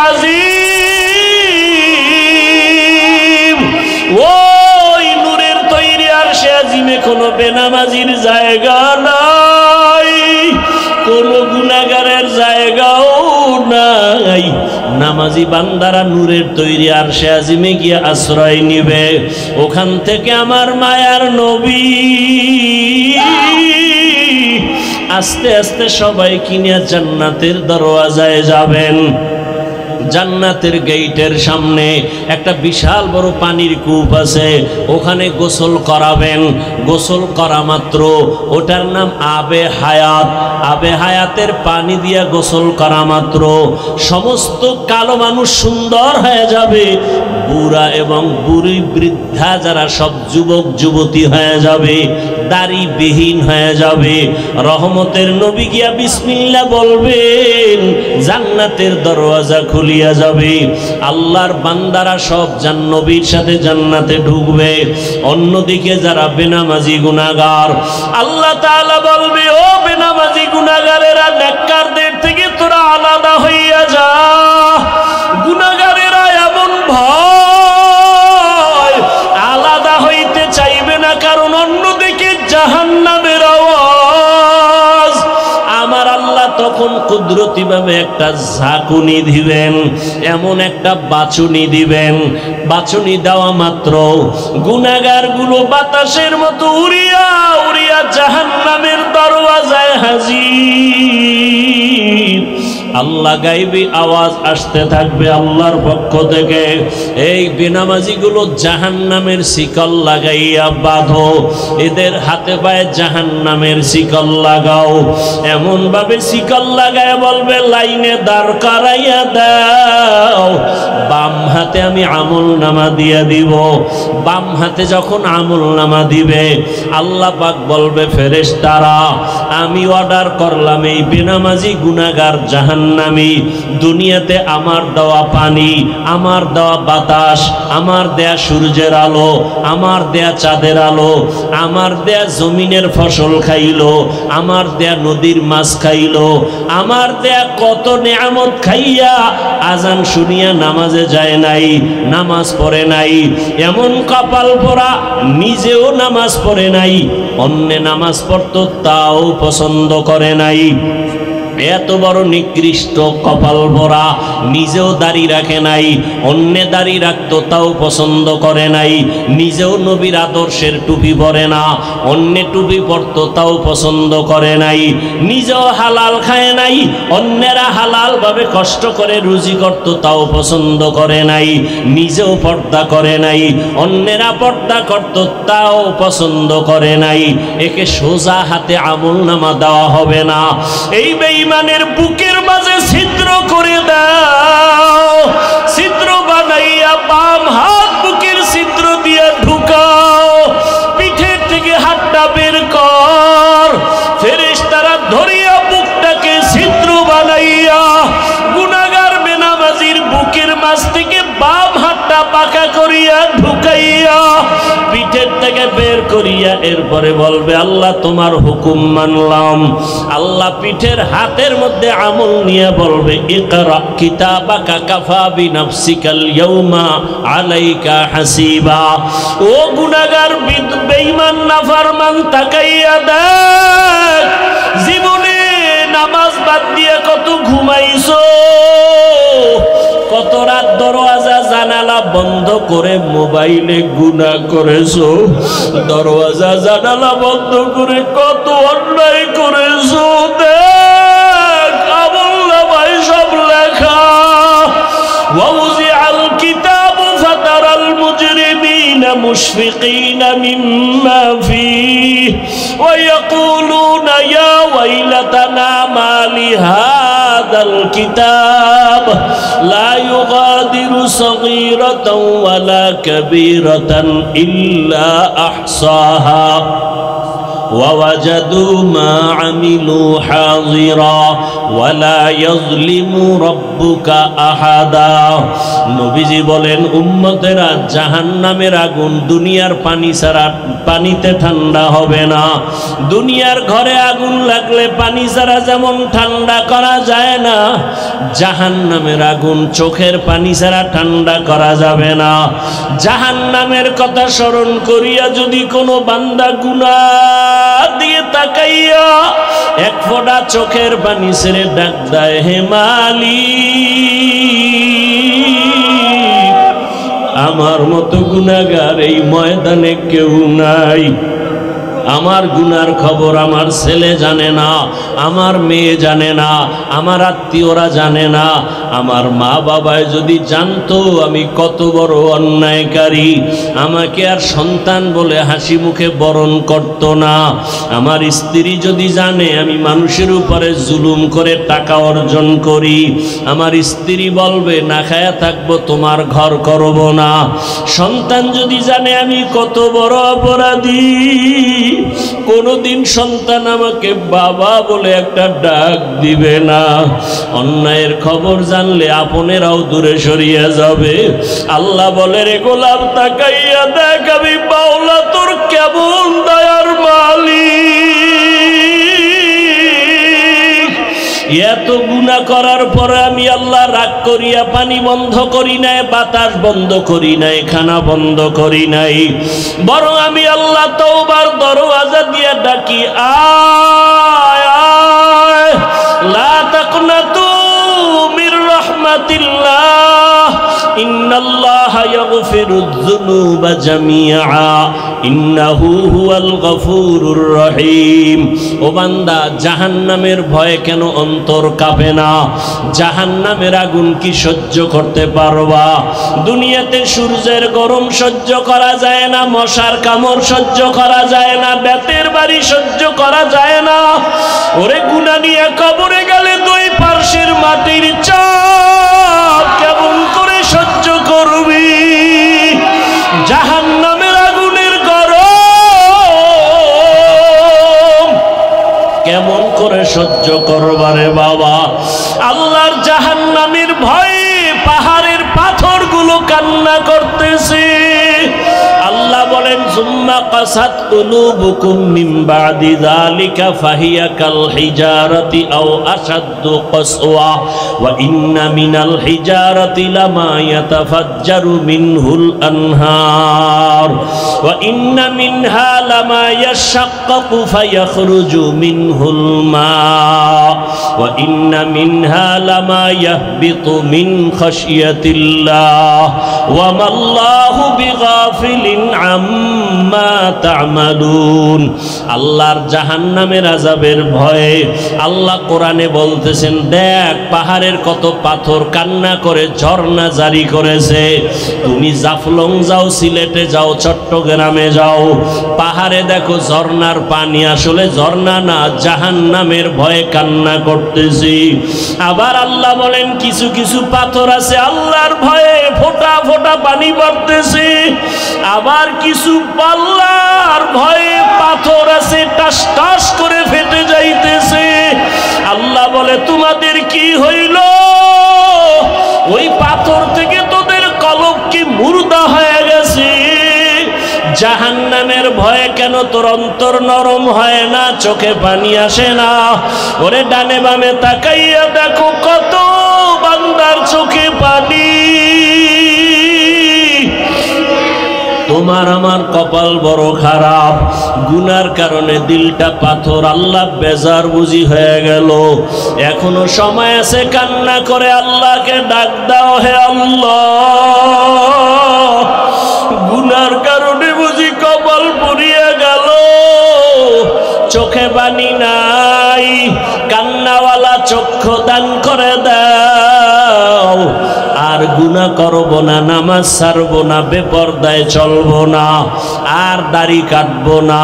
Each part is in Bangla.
আজিম। ওই নূরের তৈরি আরশে আজিমে কোনো বেনামাজির জায়গা নাই, কোনো গুনাহগারের জায়গাও নাই। নামাজি বান্দারা নূরের তৈরি আরশে আজিমে গিয়ে আশ্রয় নিবে। ওখান থেকে আমার মায়ার নবী আস্তে আস্তে সবাই কিনে জান্নাতের দরওয়াজায় যাবেন। জান্নাতের গেটের সামনে একটা বিশাল বড় পানির কূপ আছে, ওখানে গোসল করাবেন। গোসল করা মাত্র ওটার নাম আবে হায়াত। আবে হায়াতের পানি দিয়া গোসল করা মাত্র সমস্ত কালো মানুষ সুন্দর হয়ে যাবে, বুড়া এবং বুড়ি বৃদ্ধা যারা সব যুবক যুবতী হয়ে যাবে, দাড়িবিহীন হয়ে যাবে। রহমতের নবী গিয়া বিসমিল্লাহ বলবেন, জান্নাতের দরওয়াজা খুলিয়া যাবে। আল্লাহর বান্দারা সব নবীর সাথে জান্নাতে ঢুকবে। অন্যদিকে যারা বেনামাজি গুনাহগার, আল্লাহ তাআলা বলবে, ও বেনামাজি গুনাহগারেরা, নেককারদের থেকে তোরা আলাদা হইয়া যা। গুনাহগারেরা এমন ভয় আলাদা হইতে চাইবে না, কারণ অন্যদিকে জাহান্নামের আওয়াজ। আমার আল্লাহ তখন কুদরতি ভাবে একটা ঝাঁকুনি দিবেন, এমন একটা বাচুনি দিবেন। বাচুনি দেওয়া মাত্র গুনাহগার গুলো বাতাসের মতো উড়িয়া উড়িয়া জাহান্নামের দরওয়াজায় হাজির। আল্লাহ গাইবি আওয়াজ আসতে থাকবে আল্লাহর পক্ষ থেকে, এই বেনামাজিগুলো জাহান্নামের শিকল লাগাইয়া বাঁধো, এদের হাতে পায়ে জাহান্নামের শিকল লাগাও। এমন ভাবে শিকল লাগায় বলবে, লাইনে দাঁড় করাইয়া দাও। বাম হাতে আমি আমল নামা দিয়ে দিব। বাম হাতে যখন আমল নামা দিবে, আল্লাহ পাক বলবে, ফেরেশতারা আমি অর্ডার করলাম এই বেনামাজি গুনাহগার জাহান্নামী দুনিয়াতে আমার দেওয়া পানি, আমার দেওয়া বাতাস, আমার দেয়া সূর্যের আলো, আমার দেয়া চাঁদের আলো, আমার দেয়া জমিনের ফসল খাইলো, আমার দেয়া নদীর মাছ খাইলো, আমার দেয়া কত নেয়ামত খাইয়া আজান শুনিয়া নামাজে যায় নাই, নামাজ পড়ে নাই। এমন কপাল পরা নিজেও নামাজ পড়ে নাই, অন্যে নামাজ পড়তো তাও পছন্দ করে নাই। এত বড় নিকৃষ্ট কপাল ভরা, নিজেও দাড়ি রাখে নাই, অন্যে দাড়ি রাখতো তাও পছন্দ করে নাই। নিজেও নবীর আদর্শের টুপি পরে না, অন্যে টুপি পরতো তাও পছন্দ করে নাই। নিজেও হালাল খায় নাই, অন্যেরা হালাল ভাবে কষ্ট করে রুজি করতো তাও পছন্দ করে নাই। নিজেও পর্দা করে নাই, অন্যেরা পর্দা করতো তাও পছন্দ করে নাই। একে সোজা হাতে আমল নামা দেওয়া হবে না। এই বেঈমানের বুকের মাঝে ছিদ্র করে দাও, ছিদ্র বানাইয়া বাম হাত বুকের ছিদ্র দিয়ে ঢুকাও, পিঠের থেকে হাতটা বের কর। ফেরেশতারা ধরিয়া বুকটাকে ছিদ্র বানাইয়া গুনাহগার বেনামাজির বুকের মাঝ থেকে বাম হাতটা পাকা করিয়া ঢুকাইয়া পিঠের থেকে বের করিয়া এরপরে বলবে, আল্লাহ তোমার হুকুম মানলাম। আল্লাহ পিঠের হাতের মধ্যে আমল নিয়ে বলবে, ইকরা কিতাবাকা কাফা বিনাফসিকাল ইয়াউমা আলাইকা হাসিবা। ও গুনাহগার বেঈমান নাফরমান, তাকাইয়া দেখ, জীবনে নামাজ বাদ দিয়ে কত ঘুমাইছো, কত রাত দরওয়াজা জানালা বন্ধ করে মোবাইলে গুনাহ করেছো, দরওয়াজা জানালা বন্ধ করে কত অন্যায় করেছো। দেখ আমলনামায় সব লেখা। ওয়াউজিআল কিতাবু ফাতারাল মুজরিমিনা মুশফিকিনা মিম্মা ফীহি ওয়া ইয়াকুলুনা ইয়া ওয়াইলাতানা মা লিহাযাল কিতাব লা ইউগাদিরু সগীরাতাও ওয়ালা কাবীরাতান ইল্লা আহসাহা ووجدوا ما عملوا حاضرا ولا يظلم ربك أحدا নবীজি বলেন উম্মতেরা জাহান্নামের আগুন দুনিয়ার পানি ছাড়া পানিতে ঠান্ডা হবে না। দুনিয়ার ঘরে আগুন লাগলে পানি ছাড়া যেমন ঠান্ডা করা যায় না, জাহান্নামের আগুন চোখের পানি ছাড়া ঠান্ডা করা যাবে না। জাহান্নামের কথা স্মরণ করিয়া যদি কোনো বান্দা গুনাহ দিয়ে তাকাইয়া এক ফোঁটা চোখের পানি ছেড়ে ডাক দেয়, হে মালিক, আমার মতো গুনাহগার এই ময়দানে কেউ নাই। আমার গুনার খবর আমার ছেলে জানে না, আমার মেয়ে জানে না, আমার আত্মীয়রা জানে না। আমার মা বাবায় যদি জানতো আমি কত বড় অন্যায়কারী, আমাকে আর সন্তান বলে হাসি মুখে বরণ করত না। আমার স্ত্রী যদি জানে আমি মানুষের উপরে জুলুম করে টাকা অর্জন করি, আমার স্ত্রী বলবে না খায়া থাকবো, তোমার ঘর করব না। সন্তান যদি জানে আমি কত বড় অপরাধী, কোনদিন সন্তান আমাকে বাবা বলে একটা ডাক দিবে না। অন্যায়ের খবর জানলে আপনেরাও দূরে সরিয়ে যাবে। আল্লাহ বলে, রে গোলাম তাকাইয়া দেখ আমি মাওলা তোর কেমন দয়ার মালিক। এত গুনাহ করার পরে আমি আল্লাহ রাগ করিয়া পানি বন্ধ করি নাই, বাতাস বন্ধ করি নাই, খানা বন্ধ করি নাই, বরং আমি আল্লাহ তওবার দরওয়াজা দিয়া ডাকি, আয় আয় লা তাকনাতু মির রাহমাতিল্লাহ ইন্নাল্লাহা ইয়াগফিরুয যুনুবা জামিআ ইন্নাহু হুয়াল গফুরুর রহিম। ও বান্দা, জাহান্নামের ভয়ে কেন অন্তর কাঁপে না? জাহান্নামের আগুন কি সহ্য করতে পারবা? দুনিয়াতে সূর্যের গরম সহ্য করা যায় না, মশার কামড় সহ্য করা যায় না, বেতের বাড়ি সহ্য করা যায় না। ওরে গুনাহ নিয়ে কবরে গেলে দুই পার্শ্বের মাটির চাপ কেমন করে সহ্য করবি? জাহান্নামের আগুনের গরম কেমন করে সহ্য করবারে বাবা? আল্লাহর জাহান্নামের ভয়ে পাহাড়ের পাথরগুলো কান্না করতেছে। আল্লাহ বলেন, সুম্মা কাসাত কুলুবুকুম মিন বাদি যালিকা ফাহিয়া কাল হিজারাতি আও আশাদ্দু কাসওয়া ওয়া ইন্না মিনাল হিজারাতি লামা ইয়াতাফাজ্জারু মিনহুল আনহার ওয়া ইন্না মিনহা লামা ইয়াশাক্কাকু ফায়াখরুজু মিনহুল মা ওয়া ইন্না মিনহা লামা ইয়াহবিতু মিন খাশিয়াতিল্লাহ ওয়া মাল্লাহু বিগাফিলিন আম্মা তা'মালুন। আল্লাহর জাহান্নামের আযাবের ভয়ে আল্লাহ কোরআনে বলতেছেন, দেখ পাহাড়ের কত পাথর কান্না করে ঝর্ণা জারি করেছে। তুমি জাফলং যাও, সিলেটে যাও, চট্টগ্রামে যাও, পাহাড়ে দেখো ঝর্ণার পানি আসলে ঝর্ণা না, জাহান্নামের ভয়ে কান্না করতেছি। আবার আল্লাহ বলেন, কিছু কিছু পাথর আছে আল্লাহর ভয়ে ফোঁটা ফোঁটা পানি পড়তেছে। আবার কিছু আল্লাহর ভয়ে পাথর আছে টাস টাস করে ফেটে যাইতেছে। আল্লাহ বলে, তোমাদের কি হইল? ওই পাথর থেকে তোদের কলব কি মুর্দা হয়ে গেছে? জাহান্নামের ভয়ে কেন তোর অন্তর নরম হয় না, চোখে পানি আসে না? ওরে ডানে বামে তাকাইয়া দেখো কত বান্দার চোখে পানি। তোমার আমার কপাল বড় খারাপ, গুনার কারণে দিলটা পাথর। আল্লাহ বেজার বুঝি হয়ে গেল। এখনো সময় আছে, কান্না করে আল্লাহকে ডাক দাও, হে আল্লাহ, গুনার কারণে বুঝি কপাল পুড়িয়ে গেল, চোখে পানি নাই, কান্নাওয়ালা চক্ষু দান করে দাও। আর গুনাহ করব না, নামাজ ছাড়বো না, বেপরদায় চলবো না, আর দাড়ি কাটবো না।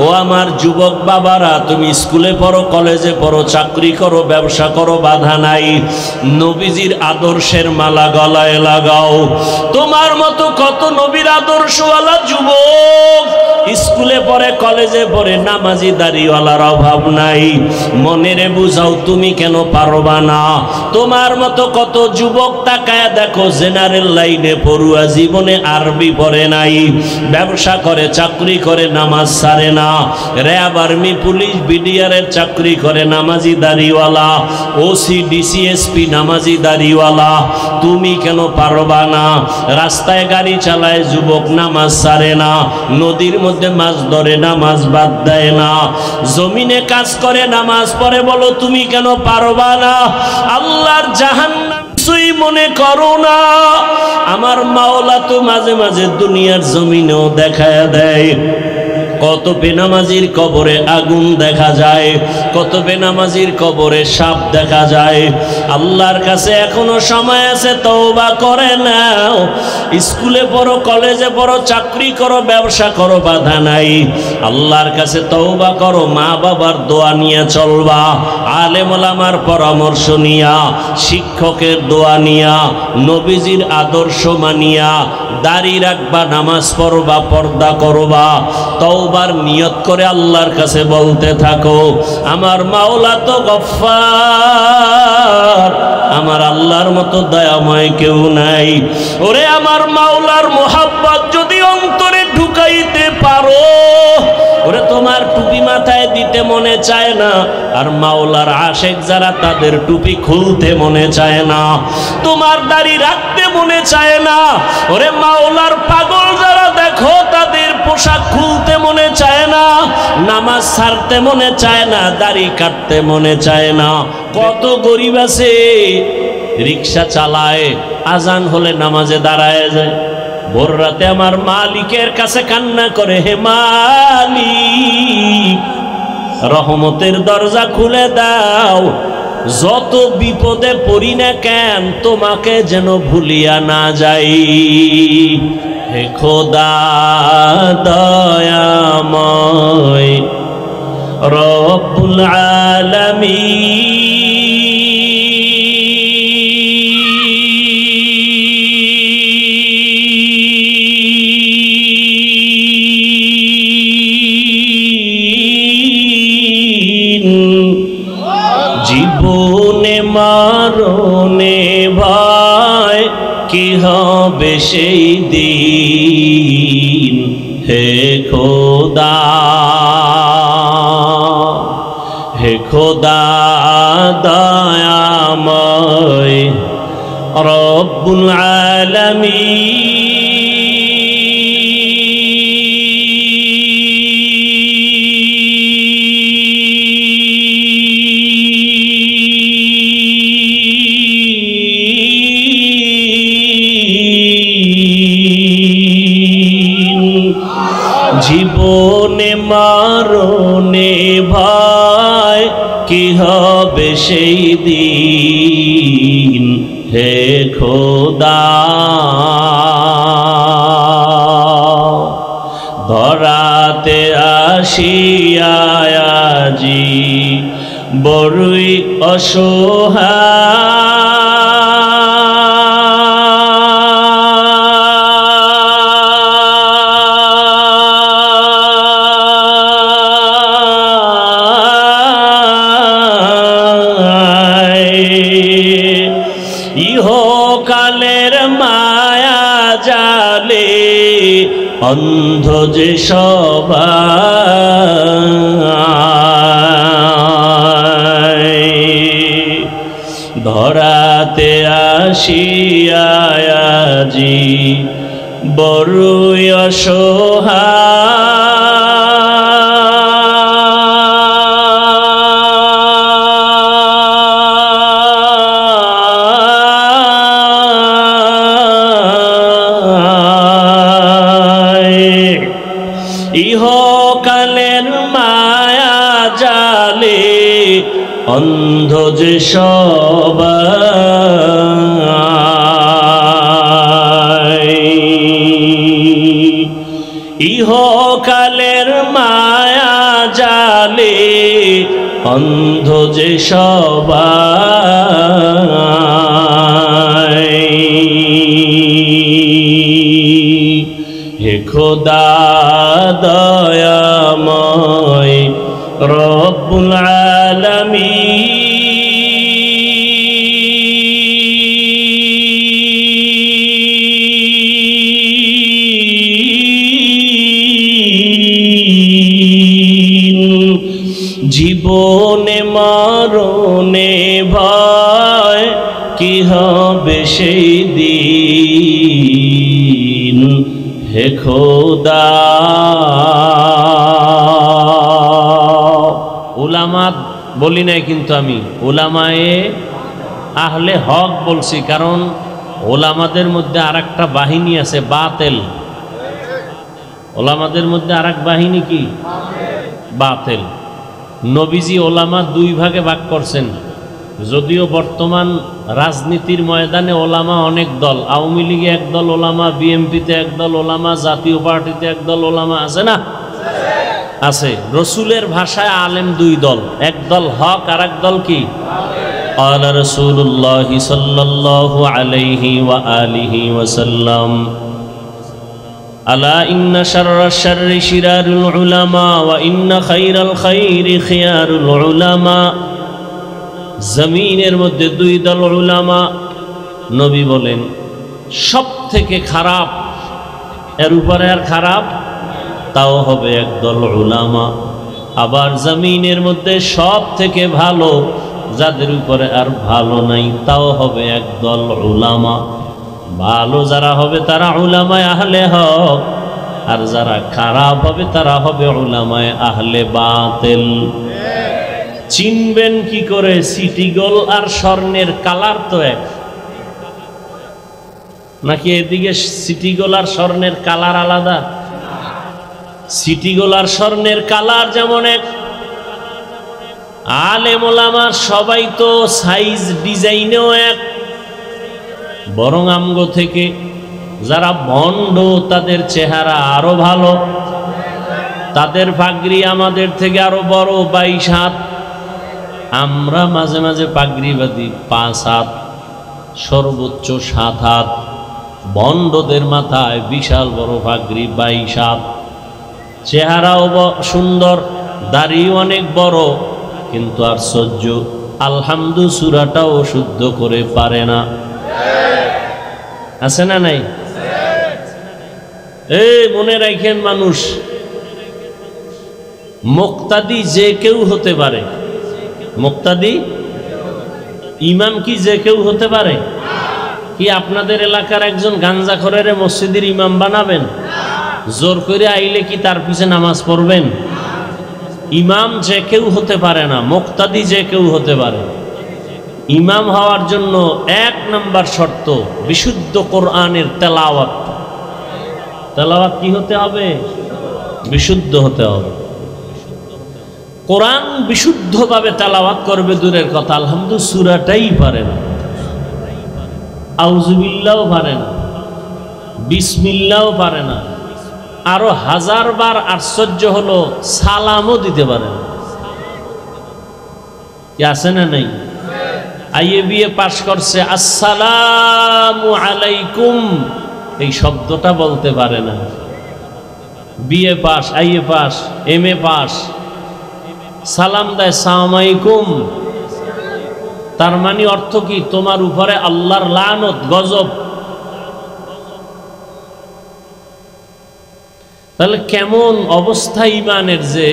ও আমার যুবক বাবারা, তুমি স্কুলে পড়ো, কলেজে পড়ো, চাকরি করো, ব্যবসা করো, বাধা নাই। নবীজির আদর্শের মালা গলায় লাগাও। তোমার মতো কত নবীর আদর্শওয়ালা যুবক স্কুলে পড়ে, কলেজে পড়ে, নামাজি দাড়িওয়ালার অভাব নাই। মনেরে বুঝাও, তুমি কেন পারবা না? তোমার মতো কত যুবক তাকায় দেখো, জেনারেল লাইনে পড়ুয়া, জীবনে আরবি পড়ে নাই, ব্যবসা করে, চাকরি করে, নামাজ ছাড়ে না, র্যাব, আর্মি, পুলিশ, বিডিআরের চাকরি করে, নামাজি দাড়িওয়ালা, ওসি, ডিসিএসপি, নামাজি দাড়িওয়ালা। তুমি কেন পারবা না? রাস্তায় গাড়ি চালায় যুবক, নামাজ ছাড়ে না, নদীর মধ্যে মাছ ধরে, নামাজ বাদ দেয় না, জমিনে কাজ করে, নামাজ পড়ে। বলো তুমি কেন পারবা না? আল্লাহর জাহান্নাম কিছুই মনে করো না। আমার মাওলা তো মাঝে মাঝে দুনিয়ার জমিনেও দেখায় দেয়। কত বেনামাজির কবরে আগুন দেখা যায়, কত বেনামাজির কবরে সাপ দেখা যায়। আল্লাহর কাছে এখনো সময় আছে, তওবা করে নাও। স্কুলে পড়ো, কলেজে পড়ো, চাকরি করো, ব্যবসা করো, বাধা নাই। আল্লাহর কাছে তওবা করো, মা বাবার দোয়া নিয়ে চলবা, আলেম ওলামার পরামর্শ নিয়া, শিক্ষকের দোয়া নিয়া, নবীজির আদর্শ মানিয়া দাড়ি রাখবা, নামাজ পড়বা, পর্দা করবা, তওবার নিয়ত করে আল্লাহর কাছে বলতে থাকো। আমার মাওলা তো গফফার, আমার আল্লাহর মতো দয়াময় কেউ নাই। ওরে আমার মাওলার মোহাব্বত যদি অন্তরে ঢুকাইতে পারো, ওরে তোমার টুপি মাথায় দিতে মনে চায় না, আর মাওলার আশেক যারা, তাদের টুপি খুলতে মনে চায় না, তোমার দাড়ি রাখতে মনে চায় না। ওরে মাওলার পাগল যারা দেখো, তাদের পোশাক খুলতে মনে চায় না, নামাজ ছাড়তে মনে চায় না, দাড়ি কাটতে মনে চায় না। কত গরিব আছে রিক্সা চালায়, আজান হলে নামাজে দাঁড়ায় যায়, ভোর রাতে আমার মালিকের কাছে কান্না করে, হে মালিক, রহমতের দরজা খুলে দাও, যত বিপদে পড়ি না কেন, তোমাকে যেন ভুলিয়া না যাই। হে খোদা দয়াময় রব্বুল আলামিন, জীবনে মরণে ভয় কি হবে সেই দিন। হে খোদা, হে খোদা দয়াময় রব্বুল আলামিন, জীবনে মরণে ভয় কি হবে সেই দিন। হে খোদা, ধরাতে আসিয়া আজি বড়ই অসহায়, ইহকালের মায়া জালে অন্ধ যে সবাই, ধরাতে আসিয়া আজি বড়ই অসহায়, ইহকালের মায়া জালে অন্ধ যে সবাই। মায়া জালে অন্ধ যে সবাই। হে খোদা দয়াময় রব্বুল আলামিন, জীবনে মরণে ভয় কি হবে সেই দিন। হে খোদা, উলামা বলি নাই কিন্তু আমি উলামায়ে আহলে হক বলছি, কারণ ওলামাদের মধ্যে আর একটা বাহিনী আছে বাতেল। ওলামাদের মধ্যে আর এক বাহিনী কি? বাতেল। নবীজি ওলামা দুই ভাগে ভাগ করছেন, যদিও বর্তমান রাজনীতির ময়দানে ওলামা অনেক দল, আওয়ামী লীগে একদল ওলামা, বিএনপিতে একদল ওলামা, জাতীয় পার্টিতে একদল ওলামা আছে না? আছে। রসুলের ভাষায় আলেম দুই দল, এক দল হক আর এক দল কি? قال رسول الله صلى الله عليه وآله وسلم ألا إن شر الشر شرار العلماء وإن خير الخير خيار العلماء। জমিনের মধ্যে দুই দল উলামা, নবী বলেন সব থেকে খারাপ, এর উপরে আর খারাপ তাও হবে একদল উলামা। আবার জমিনের মধ্যে সব থেকে ভালো, যাদের উপরে আর ভালো নাই, তাও হবে একদল উলামা। ভালো যারা হবে তারা উলামায়ে আহলে হক, আর যারা খারাপ হবে তারা হবে উলামায়ে আহলে বাতিল। চিনবেন কি করে? সিটি গোল আর স্বর্ণের কালার তো এক নাকি? এদিকে সিটি গোল আর স্বর্ণের কালার আলাদা? সিটি গোল আর স্বর্ণের কালার যেমন এক, আলেম ওলামা সবাই তো সাইজ ডিজাইনেও এক। বরং আমগো থেকে যারা ভণ্ড তাদের চেহারা আরো ভালো, তাদের পাগড়ি আমাদের থেকে আরো বড়, 22 হাত। আমরা মাঝে মাঝে পাগড়ি বাঁধি 5 হাত, সর্বোচ্চ 7 হাত। ভণ্ডদের মাথায় বিশাল বড় পাগড়ি 22 হাত, চেহারাও সুন্দর, দাড়িও অনেক বড়, কিন্তু আশ্চর্য আলহামদু সূরাটাও শুদ্ধ করে পারে না। আছে না নাই? এই মনে রাখেন, মানুষ মুক্তাদি যে কেউ হতে পারে। মুক্তাদি ইমাম কি যে কেউ হতে পারে? কি আপনাদের এলাকার একজন গাঞ্জাখোরের মসজিদের ইমাম বানাবেন? জোর করে আইলে কি তার পিছে নামাজ পড়বেন? ইমাম যে কেউ হতে পারে না, মুক্তাদি যে কেউ হতে পারে। ইমাম হওয়ার জন্য 1 নম্বর শর্ত বিশুদ্ধ কোরআনের তেলাওয়াত। তেলাওয়াত কি হতে হবে? বিশুদ্ধ হতে হবে। কোরআন বিশুদ্ধভাবে তেলাওয়াত করবে দূরের কথা, আলহামদুলিল্লাহ সূরাটাই পারে না, আউযুবিল্লাহও পারে না, বিসমিল্লাহও পারে না। আরো 1000 বার আশ্চর্য হলো সালামও দিতে পারে না। কি আছে না নাই? আইএ বিএ পাশ করছে, আসসালামু আলাইকুম এই শব্দটা বলতে পারে না। BA pass, IA pass, MA pass, সালাম দেয় সালাম আলাইকুম, তার মানে অর্থ কি? তোমার উপরে আল্লাহর লানত, গজব। তাহলে কেমন অবস্থা ইমানের যে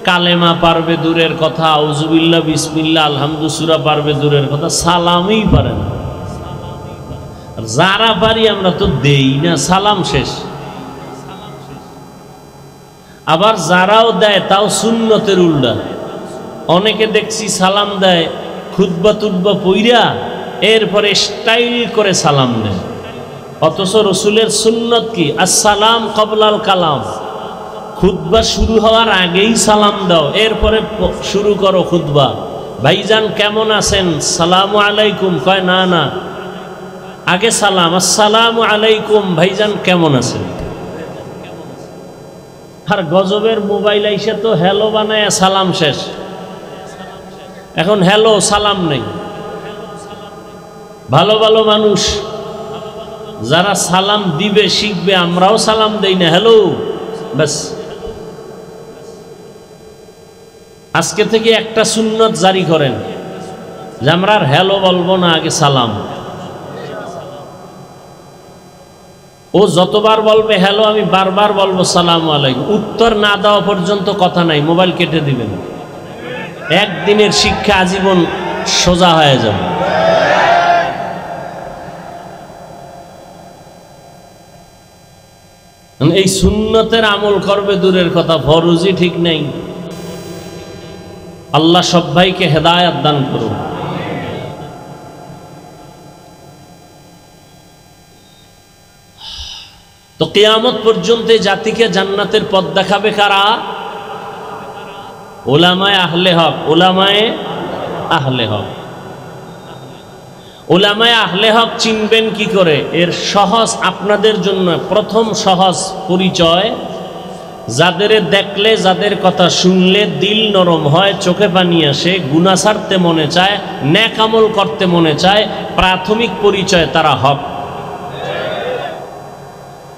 কালেমা পারবে দূরের কথা, আউযুবিল্লাহ বিসমিল্লাহ আলহামদু সূরা পারবে দূরের কথা, সালামই পারে না। আর যারা পারি আমরা তো দেই না, সালাম শেষ। আবার যারাও দেয় তাও সুন্নতের উল্টা। অনেকে দেখছি সালাম দেয় খুতবা টুতবা পইরা এরপরে স্টাইল করে সালাম দেয়, অথচ রসুলের সুন্নত কি? আসসালাম কবলাল কালাম। খুতবা শুরু হওয়ার আগেই সালাম দাও, এরপরে শুরু করো খুতবা। ভাইজান কেমন আছেন? সালামু আলাইকুম। কয় না না, আগে সালাম, আসসালামু আলাইকুম, ভাইজান কেমন আছেন? আর গজবের মোবাইল আইসে তো হ্যালো বানায় সালাম শেষ। এখন হ্যালো সালাম নেই। ভালো ভালো মানুষ যারা সালাম দিবে শিখবে, আমরাও সালাম দেই না, হ্যালো ব্যাস। আজকে থেকে একটা সুন্নত জারি করেন যে আমরা আর হ্যালো বলবো না, আগে সালাম। ও যতবার বলবে হ্যালো, আমি বারবার বলবো সালাম আলাইকুম। উত্তর না দেওয়া পর্যন্ত কথা নাই, মোবাইল কেটে দিবেন। একদিনের শিক্ষা আজীবন সোজা হয়ে যাবে। এই সুন্নতের আমল করবে দূরের কথা, ফরজই ঠিক নেই। আল্লাহ সব ভাইকে হেদায়েত দান করুন। তো কিয়ামত পর্যন্ত জাতিকে জান্নাতের পথ দেখাবে কারা? উলামায়ে আহলে হক। উলামায়ে আহলে হক। উলামায়ে আহলে হক চিনবেন কি করে? এর সহজ আপনাদের জন্য প্রথম সহজ পরিচয়, যাদের দেখলে, যাদের কথা শুনলে দিল নরম হয়, চোখে পানি আসে, গুনাহ ছাড়তে মনে চায়, নেক আমল করতে মনে চায়, প্রাথমিক পরিচয় তারা হক।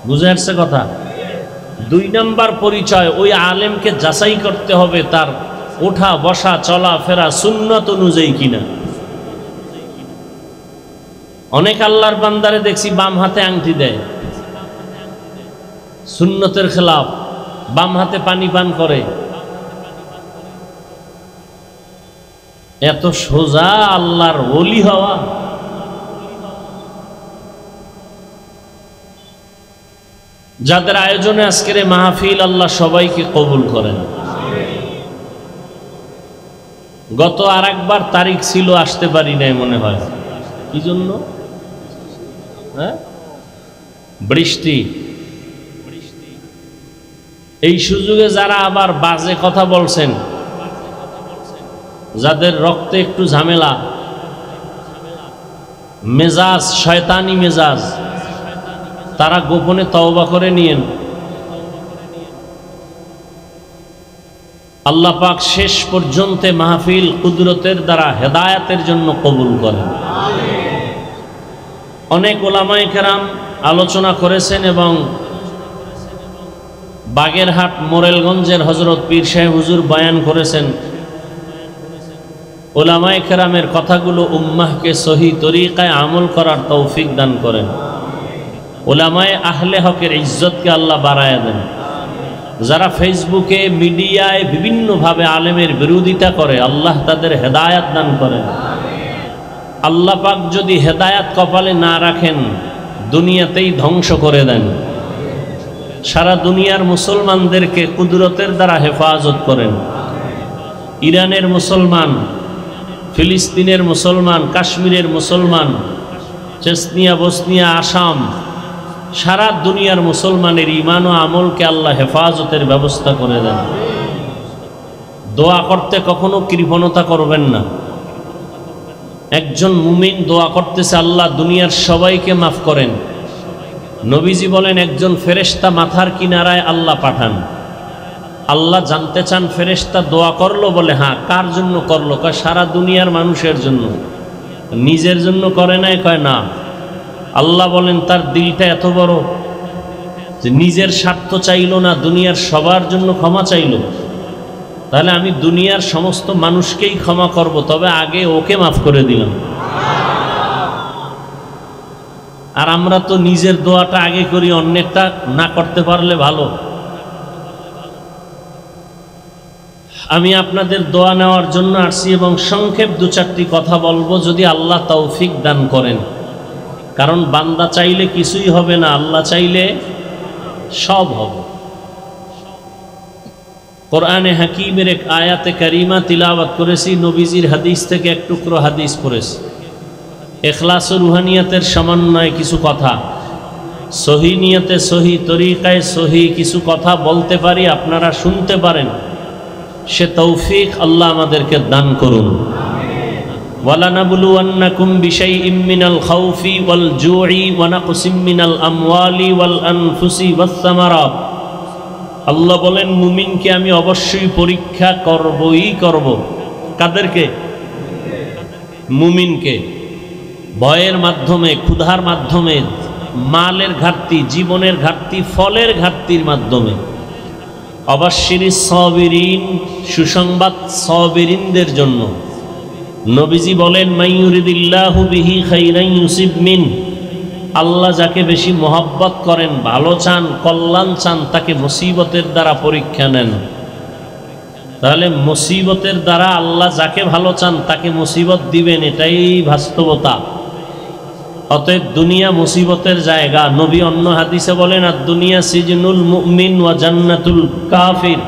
বুঝে আসছে কথা? 2 নম্বর পরিচয়, ওই আলেমকে যাচাই করতে হবে তার ওঠা বসা চলা ফেরা সুন্নত অনুযায়ী কিনা। অনেক আল্লাহর বান্দারে দেখছি বাম হাতে আংটি দেয়, সুন্নতের খেলাফ, বাম হাতে পানি পান করে। এত সোজা আল্লাহর ওলি হওয়া? যাদের আয়োজনে আজকের এই মাহফিল, আল্লাহ সবাইকে কবুল করেন। গত আরেকবার তারিখ ছিল, আসতে পারি নাই মনে হয়। কি জন্য? বৃষ্টি। এই সুযোগে যারা আবার বাজে কথা বলছেন, যাদের রক্তে একটু ঝামেলা, মেজাজ শয়তানি মেজাজ, তারা গোপনে তওবা করে নিয়েন। আল্লাহ পাক শেষ পর্যন্ত মাহফিল কুদরতের দ্বারা হেদায়েতের জন্য কবুল করেন। অনেক উলামায়ে কেরাম আলোচনা করেছেন এবং বাগেরহাট মোরেলগঞ্জের হযরত পীর সাহেব হুজুর বয়ান করেছেন। উলামায়ে কেরামের কথাগুলো উম্মাহকে সহি তরিকায় আমল করার তৌফিক দান করেন। উলামায়ে আহলে হকের ইজ্জতকে আল্লাহ বাড়ায় দেন। যারা ফেসবুকে মিডিয়ায় বিভিন্নভাবে আলেমের বিরোধিতা করে, আল্লাহ তাদের হেদায়েত দান করেন। আল্লাহ পাক যদি হেদায়েত কপালে না রাখেন, দুনিয়াতেই ধ্বংস করে দেন। সারা দুনিয়ার মুসলমানদেরকে কুদরতের দ্বারা হেফাজত করেন। ইরানের মুসলমান, ফিলিস্তিনের মুসলমান, কাশ্মীরের মুসলমান, চেচনিয়া, বসনিয়া, আসাম, সারা দুনিয়ার মুসলমানের ঈমান ও আমলকে আল্লাহ হেফাজতের ব্যবস্থা করে দেন। দোয়া করতে কখনো কৃপণতা করবেন না। একজন মুমিন দোয়া করতেছে, আল্লাহ দুনিয়ার সবাইকে মাফ করেন। নবীজি বলেন, একজন ফেরেশতা মাথার কিনারায় আল্লাহ পাঠান। আল্লাহ জানতে চান ফেরেশতা দোয়া করলো, বলে হ্যাঁ। কার জন্য করলো? কয় সারা দুনিয়ার মানুষের জন্য। নিজের জন্য করে নাই? কয় না। আল্লাহ বলেন, তার দিলটা এত বড় যে নিজের স্বার্থ চাইলো না, দুনিয়ার সবার জন্য ক্ষমা চাইলো। তাহলে আমি দুনিয়ার সমস্ত মানুষকেই ক্ষমা করব, তবে আগে ওকে মাফ করে দিলাম। আর আমরা তো নিজের দোয়াটা আগে করি, অন্যেরটা না করতে পারলে ভালো। আমি আপনাদের দোয়া নেওয়ার জন্য আসছি এবং সংক্ষেপ 2-4টি কথা বলবো, যদি আল্লাহ তৌফিক দান করেন। কারণ বান্দা চাইলে কিছুই হবে না, আল্লাহ চাইলে সব হবে। কোরআনে হাকিমের এক আয়াতে কারিমা তিলাওয়াত করেছি, নবীজির হাদিস থেকে এক টুকরো হাদিস পড়েছি। ইখলাস ও রুহানিয়াতের সমন্বয়ে কিছু কথা, সহি নিয়তে সহি তরিকায় সহি কিছু কথা বলতে পারি, আপনারা শুনতে পারেন, সে তৌফিক আল্লাহ আমাদেরকে দান করুন। ওয়ালানাবলুওয়ান্নাকুম বিশাইইম মিনাল খাউফি ওয়াল জুই ওয়া নাকসিম মিনাল আমওয়ালি ওয়াল আনফুসি ওয়াস সামারাত আল্লাহ বলেন মুমিনকে আমি অবশ্যই পরীক্ষা করবই করব। কাদেরকে? মুমিনকে। ভয়ের মাধ্যমে, ক্ষুধার মাধ্যমে, মালের ঘাটতি, জীবনের ঘাটতি, ফলের ঘাটতির মাধ্যমে। অবাশশিরিস সাবিরিন, সুসংবাদ সাবিরিনদের জন্য। নবীজি বলেন মাইয়ুরিদিল্লাহু বিহি খাইরান ইউসিব মিন, আল্লাহ যাকে বেশি মহব্বত করেন, ভালো চান, কল্যাণ চান, তাকে মুসিবতের দ্বারা পরীক্ষা নেন। তাহলে মুসিবতের দ্বারা আল্লাহ যাকে ভালো চান তাকে মুসিবত দিবেন, এটাই বাস্তবতা। অতএব দুনিয়া মুসিবতের জায়গা। নবী অন্য হাদিসে বলেন আর দুনিয়া সিজনুল মুমিন ওয়া জান্নাতুল কাফির,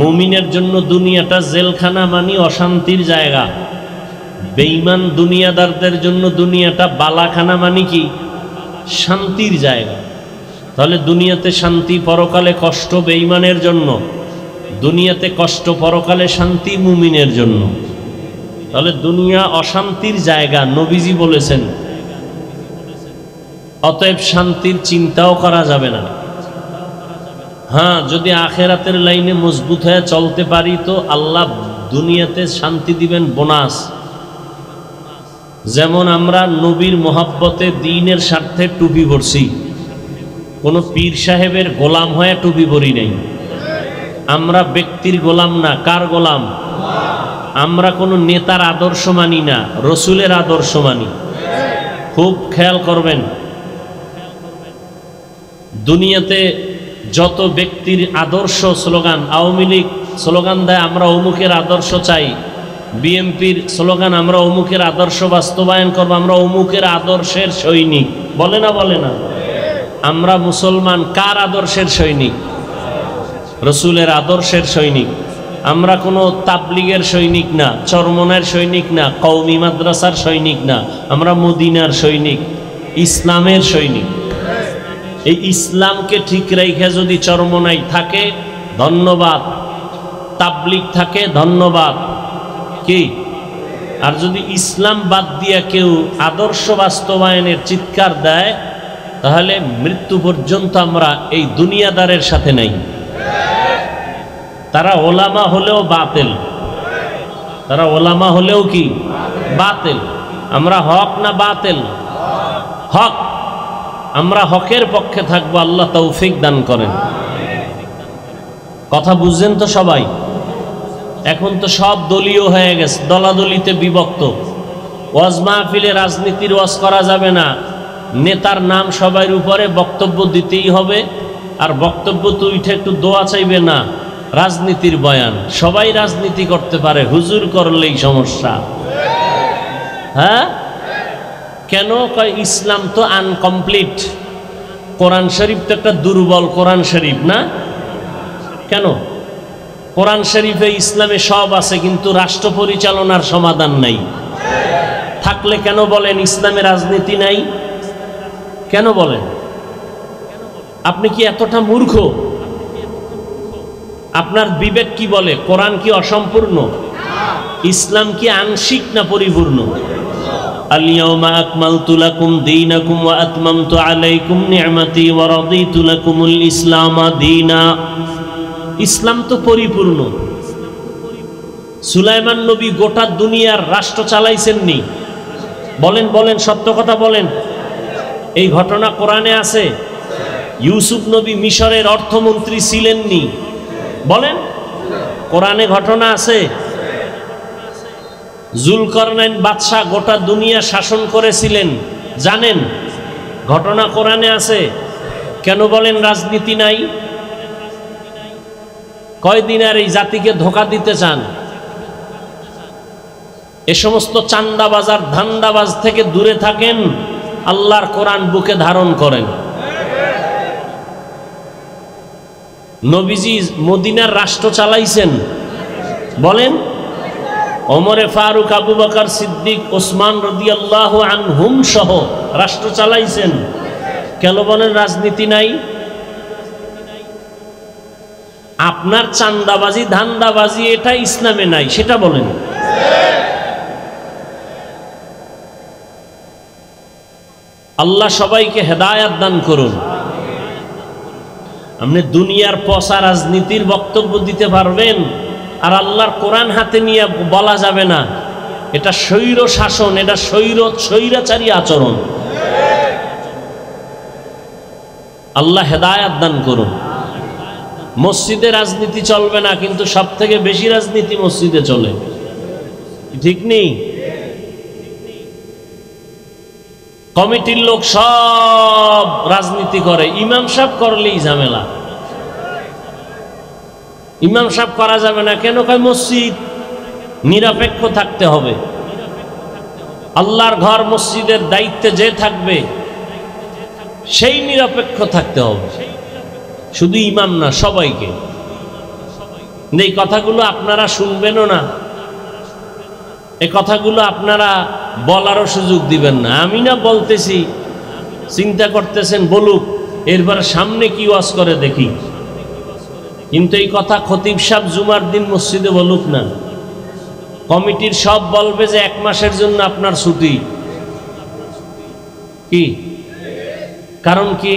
মুমিনের জন্য দুনিয়াটা জেলখানা, মানে অশান্তির জায়গা। বেঈমান দুনিয়াদারদের জন্য দুনিয়াটা বালাখানা, মানে কি? শান্তির জায়গা। তাহলে দুনিয়াতে শান্তি, পরকালে কষ্ট বেঈমানের জন্য, দুনিয়াতে কষ্ট, পরকালে শান্তি মুমিনের জন্য। তাহলে দুনিয়া অশান্তির জায়গা, নবীজি বলেছেন। অতএব শান্তির চিন্তাও করা যাবে না। হ্যাঁ, যদি আখেরাতের লাইনে মজবুত হয়ে চলতে পারি তো আল্লাহ দুনিয়াতে শান্তি দিবেন, বোনাস। যেমন আমরা নবীর মোহাব্বতে, দ্বীনের স্বার্থে টুপি পরছি, কোনো পীর সাহেবের গোলাম হয়ে টুপি পরি নাই। আমরা ব্যক্তির গোলাম না, কার গোলাম? আমরা কোনো নেতার আদর্শ মানি না, রসুলের আদর্শ মানি। খুব খেয়াল করবেন, দুনিয়াতে যত ব্যক্তির আদর্শ স্লোগান, আওয়ামী লীগ স্লোগান দেয় আমরা অমুকের আদর্শ চাই, বিএনপির স্লোগান আমরা অমুকের আদর্শ বাস্তবায়ন করব, আমরা অমুকের আদর্শের সৈনিক, বলে না? বলে না? আমরা মুসলমান কার আদর্শের সৈনিক? রসুলের আদর্শের সৈনিক। আমরা কোনো তাবলিগের সৈনিক না, চরমনের সৈনিক না, কওমি মাদ্রাসার সৈনিক না, আমরা মদিনার সৈনিক, ইসলামের সৈনিক। এই ইসলামকে ঠিক রেখে যদি চরমনাই থাকে ধন্যবাদ, তাবলিগ থাকে ধন্যবাদ, কি? আর যদি ইসলাম বাদ দিয়া কেউ আদর্শ বাস্তবায়নের চিৎকার দেয় তাহলে মৃত্যু পর্যন্ত আমরা এই দুনিয়াদারের সাথে নাই। তারা ওলামা হলেও বাতিল, তারা ওলামা হলেও কি? বাতিল। আমরা হক না বাতিল? হক। আমরা হকের পক্ষে থাকবো, আল্লাহ তৌফিক দান করেন। কথা বুঝছেন তো সবাই? এখন তো সব দলীয় হয়ে গেছে, দলাদলিতে বিভক্ত। ওয়াজ মাহফিলে রাজনীতির ওয়াজ করা যাবে না, নেতার নাম সবার উপরে বক্তব্য দিতেই হবে, আর বক্তব্য তো উঠে একটু দোয়া চাইবে না, রাজনীতির বয়ান। সবাই রাজনীতি করতে পারে, হুজুর করলেই সমস্যা। হ্যাঁ, কেন? কয় ইসলাম তো আনকমপ্লিট, কোরআন শরীফ তো একটা দুর্বল কোরআন শরীফ না? কেন? কোরআন শরীফে ইসলামে সব আছে, কিন্তু রাষ্ট্র পরিচালনার সমাধান নাই। থাকলে কেন বলেন ইসলামে রাজনীতি নাই? কেন বলেন? আপনি কি এতটা মূর্খ? আপনার বিবেক কি বলে? কোরআন কি অসম্পূর্ণ? ইসলাম কি আংশিক না পরিপূর্ণ? আল-ইয়াওমা আকমালতু লাকুম দীনাকুম ওয়া আতমামতু আলাইকুম নি'মাতি ওয়া রাদিতু লাকুমুল ইসলামা দীনা। ইসলাম তো পরিপূর্ণ। সুলাইমান নবী গোটা দুনিয়ার রাষ্ট্র চালাইছেননি? বলেন বলেন, সত্য কথা বলেন। এই ঘটনা কোরআনে আছে? ইউসুফ নবী মিশরের অর্থমন্ত্রী ছিলেননি? বলেন, কোরআনে ঘটনা আছে? জুলকারনাইন বাদশাহ গোটা দুনিয়া শাসন করেছিলেন, জানেন? ঘটনা কোরআনে আছে। কেন বলেন রাজনীতি নাই? কয়দিন আর এই জাতিকে ধোঁকা দিতে চান? এ সমস্ত চান্দাবাজ আর ধান্দাবাজ থেকে দূরে থাকেন, আল্লাহর কোরআন বুকে ধারণ করেন। নবীজি মদিনার রাষ্ট্র চালাইছেন? বলেন। ওমরে ফারুক, আবু বকর সিদ্দিক, ওসমান রাদিয়াল্লাহু আনহুম সহ রাষ্ট্র চালাইছেন। কেন বলেন রাজনীতি নাই? আপনার চান্দাবাজি, ধান্দাবাজি, এটা ইসলামে নাই, সেটা বলেন। আল্লাহ সবাইকে হেদায়াত দান করুন। আপনি দুনিয়ার পচা রাজনীতির বক্তব্য দিতে পারবেন, আর আল্লাহর কোরআন হাতে নিয়ে বলা যাবে না এটা স্বৈর শাসন, এটা স্বৈরাচারী আচরণ। আল্লাহ হেদায়েত দান করুন। মসজিদে রাজনীতি চলবে না, কিন্তু সব থেকে বেশি রাজনীতি মসজিদে চলে, ঠিক নেই? কমিটির লোক সব রাজনীতি করে, ইমাম সাহেব করলেই ঝামেলা। ইমাম সাহেব করা যাবে না কেন? কয় মসজিদ নিরপেক্ষ থাকতে হবে। আল্লাহর ঘর মসজিদের দায়িত্বে যে থাকবে সেই নিরপেক্ষ থাকতে হবে, শুধু ইমাম না, সবাইকে। এই কথাগুলো আপনারা শুনবেনও না, এই কথাগুলো আপনারা বলারও সুযোগ দিবেন না। আমি না বলতেছি, চিন্তা করতেছেন বলুক, এরপরে সামনে কি ওয়াজ করে দেখি। কিন্তু এই কথা খতিব সাহেব জুমার দিন মসজিদে বলুক না, কমিটির সব বলবে যে 1 মাসের জন্য আপনার ছুটি। কি কারণ? কি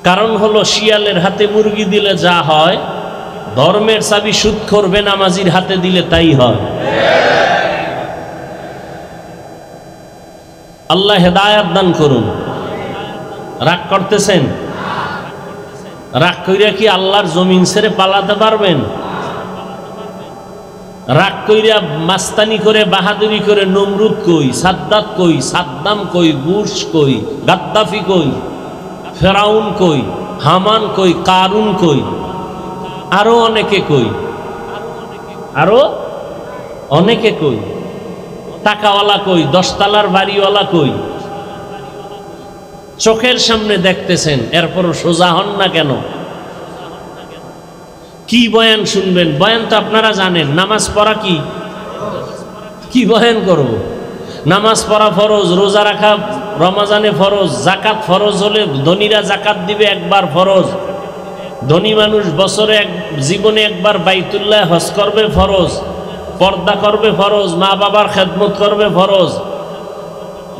কারণ? হলো শিয়ালের হাতে মুরগি দিলে যা হয়, ধর্মের চাবি সুদখোর বেনামাজির হাতে দিলে তাই হয়। আল্লাহ হেদায়েত দান করুন। রাগ করতেছেন? রাগ কইরা কি আল্লাহর জমিন ছেড়ে পালাতে পারবেন? রাগ কইরা মাস্তানি করে, বাহাদুরি করে নমরুদ কই, সাদ্দাত কই, সাদ্দাম কই, বুশ কই, গাদ্দাফি কই, ফেরাউন কই, হামান কই, কারুন কই, আরো অনেকে কই, আরো অনেকে কই, টাকাওয়ালা কই, 10 তলার বাড়িওয়ালা কই। চোখের সামনে দেখতেছেন, এরপরও সোজা হন না কেন? কি বয়ান শুনবেন? বয়ান তো আপনারা জানেন। নামাজ পড়া কি বয়ান করব? নামাজ পড়া ফরজ, রোজা রাখা রমজানে ফরজ, জাকাত ফরজ হলে ধনীরা জাকাত দিবে একবার ফরজ, ধনী মানুষ বছরে জীবনে একবার বাইতুল্লাহ হজ করবে ফরজ, পর্দা করবে ফরজ, মা বাবার খেদমত করবে ফরজ।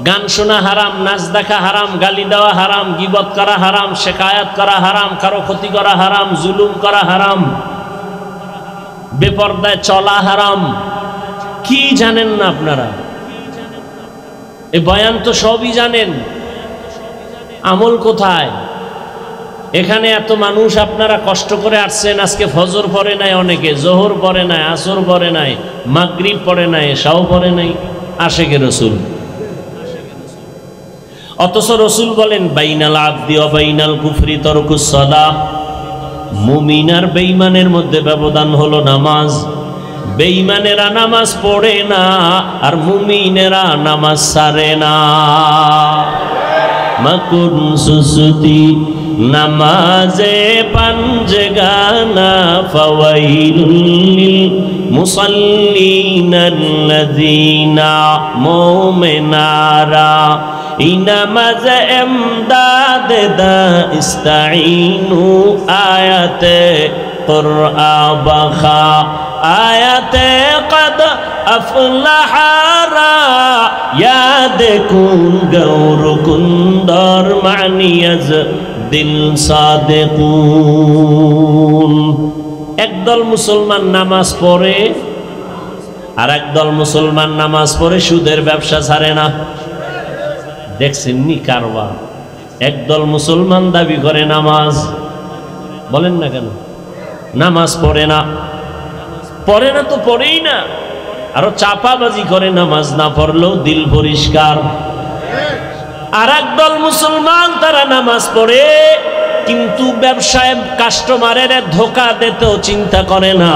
গান শোনা হারাম, নাচ দেখা হারাম, গালি দেওয়া হারাম, গীবত করা হারাম, শেকায়াত করা হারাম, কারো ক্ষতি করা হারাম, জুলুম করা হারাম, বেপর্দায় চলা হারাম। কি জানেন না আপনারা? এই বয়ান তো সবই জানেন, আমল কোথায়? এখানে এত মানুষ আপনারা কষ্ট করে আসছেন, আজকে ফজর পড়ে নাই, অনেকে জোহর পড়ে নাই, আসর পড়ে নাই, মাগরিব পড়ে নাই, এশাও পড়ে নাই, আশেকে রসুল। অথচ রসুল বলেন বাইনাল আবদি ওয়া বাইনাল কুফরি তারকুস সালাহ, মুমিন আর বেঈমানের মধ্যে ব্যবধান হলো নামাজ। বেঈমানেরা নামাজ পড়ে না, আর মুমিনেরা নামাজ ছাড়ে না। মাকুন সুসুতি নামাজে পাঞ্জগানা ফাওয়াইলুল লিল মুসাল্লিনাল্লাযীনা মুমিনারা ইনামাজ এমদাদ দা ইস্তাঈনু আয়াতে কুরআ বাখা আয়াতে কদ আফলাহারা ইয়াদ কুন গৌর কুন্দর মানিয়াজ দিল সাদেকুন। একদল মুসলমান নামাজ পড়ে, আর একদল মুসলমান নামাজ পড়ে সুদের ব্যবসা ছাড়ে না। দেখছেন নি কারবার? একদল মুসলমান দাবি করে নামাজ, বলেন না কেন? নামাজ পড়ে না, পড়ে না তো পড়েই না, আরো চাপাবাজি করে নামাজ না পড়লেও দিল পরিষ্কার। আর একদল মুসলমান তারা নামাজ পড়ে, কিন্তু ব্যবসায় কাস্টমারের ধোকা দিতেও চিন্তা করে না,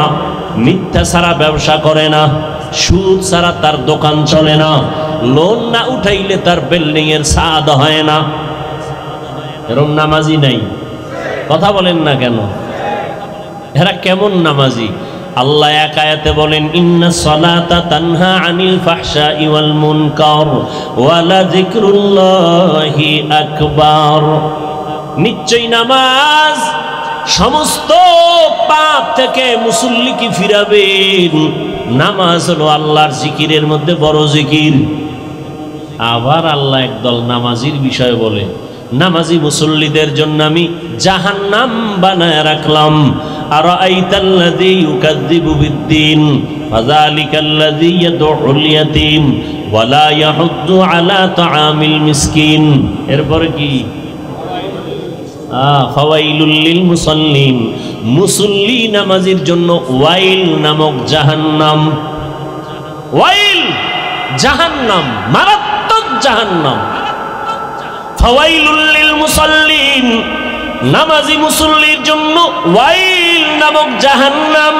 মিথ্যা ছাড়া ব্যবসা করে না, সুদ ছাড়া তার দোকান চলে না, লোন না উঠাইলে তার বিল্ডিং এর ছাদ হয় না। এরকম নামাজি নাই, কথা বলেন না কেন? এরা কেমন নামাজি? আল্লাহ এক আয়াতে বলেন ইন্নাস সালাতা তানহা আনিল ফাহশাই ওয়াল মুনকার ওয়া লাযিকরুল্লাহি আকবার। নিশ্চয় নামাজ সমস্ত পাপ থেকে মুসল্লিকে ফিরাবেন। নামাজ হলো আল্লাহর জিকিরের মধ্যে বড় জিকির। আবার আল্লাহ একদল নামাজির বিষয় বলে নামাজি মুসল্লিদের জন্য আমি জাহান্নাম বানায় রাখলাম। আরাআইতাল্লাযী ইউকাযযিবু বিদ্দীন ফাযালিকাল্লাযী ইয়াদউল ইয়াতীম ওয়া লা ইয়াহুদ্দু আলা তাআমিল মিসকিন। এরপর কি? ফাওয়াইলুল লিল মুসাল্লিন, মুসল্লি নামাজির জন্য ওয়াইল নামক জাহান্নাম। ওয়াইল জাহান্নাম, মারাত্মক জাহান্নাম। ফাওয়াইলুল লিল মুসাল্লিন, নামাজি মুসল্লির জন্য ওয়াইল নামক জাহান্নাম।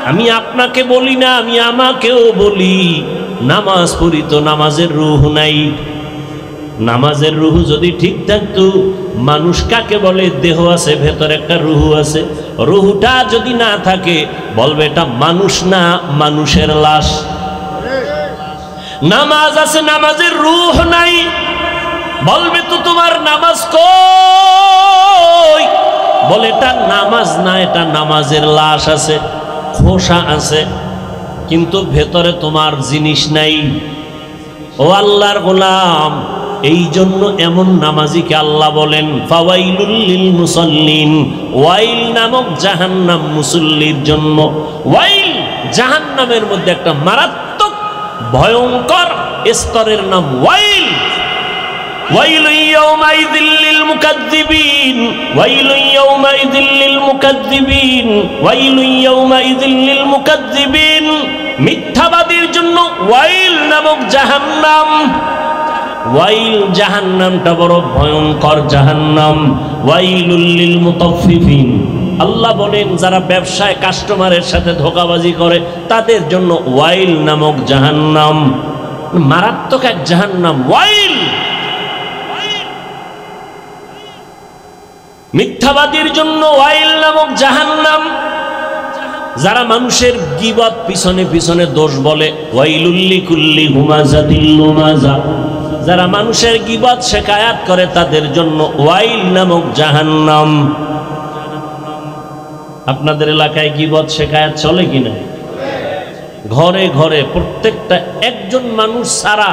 আমি আপনাকে বলি না, আমি আমাকেও বলি, নামাজ পড়ি তো নামাজের রূহ নাই। নামাজের রূহ যদি ঠিক থাকতো, মানুষ কাকে বলে? দেহ আছে, ভেতরে একটা রূহ আছে। রূহটা যদি না থাকে, বলবে এটা মানুষ না, মানুষের লাশ। নামাজ আছে, নামাজের রূহ নাই, বলবে তো তোমার নামাজ কই? বলে এটা নামাজ না, এটা নামাজের লাশ আছে, খোসা আছে, কিন্তু ভেতরে তোমার জিনিস নাই। ও আল্লাহর গোলাম, এই জন্য এমন নামাজিকে আল্লাহ বলেন ফাওয়াইলুল লিল মুসাল্লিন, ওয়াইল নামক জাহান্নাম মুসল্লির জন্য। ওয়াইল জাহান্নামের মধ্যে একটা মারাত্মক ভয়ঙ্কর স্তরের নাম ওয়াইল। ওয়াইলুন ইয়াওমাইযিল লিল মুকাজ্জিবিন, ওয়াইলুন ইয়াওমাইযিল লিল মুকাজ্জিবিন, ওয়াইলুন ইয়াওমাইযিল লিল মুকাজ্জিবিন। মিথ্যাবাদীর জন্য ওয়াইল নামক জাহান্নাম। ওয়াইল জাহান্নামটা বড় ভয়ঙ্কর জাহান্নাম। ওয়াইলুল লিল মুতাফফিফিন, আল্লাহ বলেন যারা ব্যবসায় কাস্টমারের সাথে ধোঁকাবাজি করে তাদের জন্য ওয়াইল নামক জাহান্নাম। মারাত্মক এক জাহান্নাম ওয়াইল। মিথ্যাবাদীর জন্য ওয়াইল নামক জাহান্নাম। যারা মানুষের গীবত পিছনে পিছনে দোষ বলে, ওয়াইলুল লিকুল্লি হুমাযাতিল লুমাযা, যারা মানুষের গীবত শিকায়াত করে তাদের জন্য ওয়াইল নামক জাহান্নাম। আপনাদের এলাকায় গীবত শিকায়াত চলে কিনা? ঘরে ঘরে প্রত্যেকটা, একজন মানুষ ছাড়া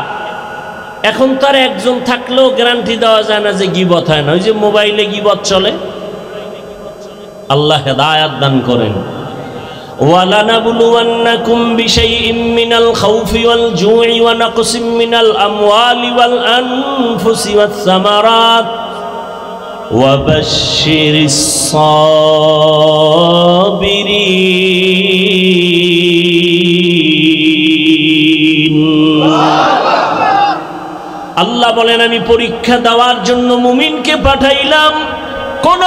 এখন তার একজন থাকলেও গ্যারান্টি দেওয়া যায় না যে গীবত হয় না। ওই যে মোবাইলে গীবত চলে। আল্লাহ হেদায়াত দান করেন। وَلَنَبْلُوَنَّكُمْ بِشَيْءٍ مِّنَ الْخَوْفِ وَالْجُوعِ وَنَقْصٍ مِّنَ الْأَمْوَالِ وَالْأَنفُسِ وَالثَّمَرَاتِ وَبَشِّرِ الصَّابِرِينَ। আল্লাহ বলেন আমি পরীক্ষা দেওয়ার জন্য মুমিনকে পাঠাইলাম। কোন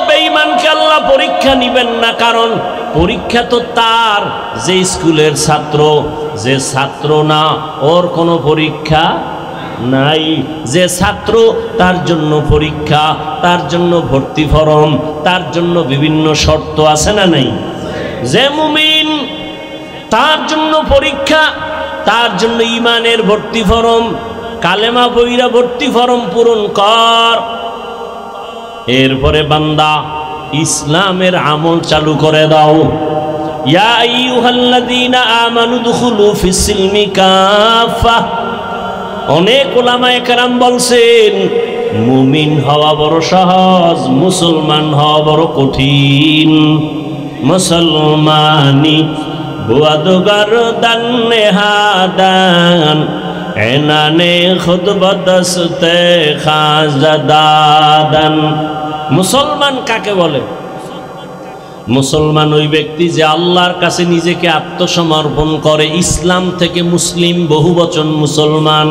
বেঈমানকে আল্লাহ পরীক্ষা নিবেন না, কারণ পরীক্ষা তো তার যে স্কুলের ছাত্র, যে ছাত্র না ওর কোনো পরীক্ষা নাই। যে ছাত্র তার জন্য পরীক্ষা, তার জন্য ভর্তি ফরম, তার জন্য বিভিন্ন শর্ত আছে না নাই? যে মুমিন তার জন্য পরীক্ষা, তার জন্য ঈমানের ভর্তি ফরম, কালেমা পয়রা ভর্তি ফরম পূরণ কর। এরপরে বান্দা ইসলামের আমল চালু করে দাও। ইয়া আইয়ুহাল্লাযীনা আমানু দুখুলু ফিস-সিলমি কাফা। অনেক উলামায়ে কেরাম বলছেন মুমিন হওয়া বড় সহজ, মুসলমান হওয়া বড় কঠিন। মুসলমানি বুয়াদগার দান নেহাদান এনানে খুদ বদস্তে খাজাদান। মুসলমান কাকে বলে? মুসলমান ওই ব্যক্তি যে আল্লাহর কাছে নিজেকে আত্মসমর্পণ করে। ইসলাম থেকে মুসলিম বহুবচন মুসলমান।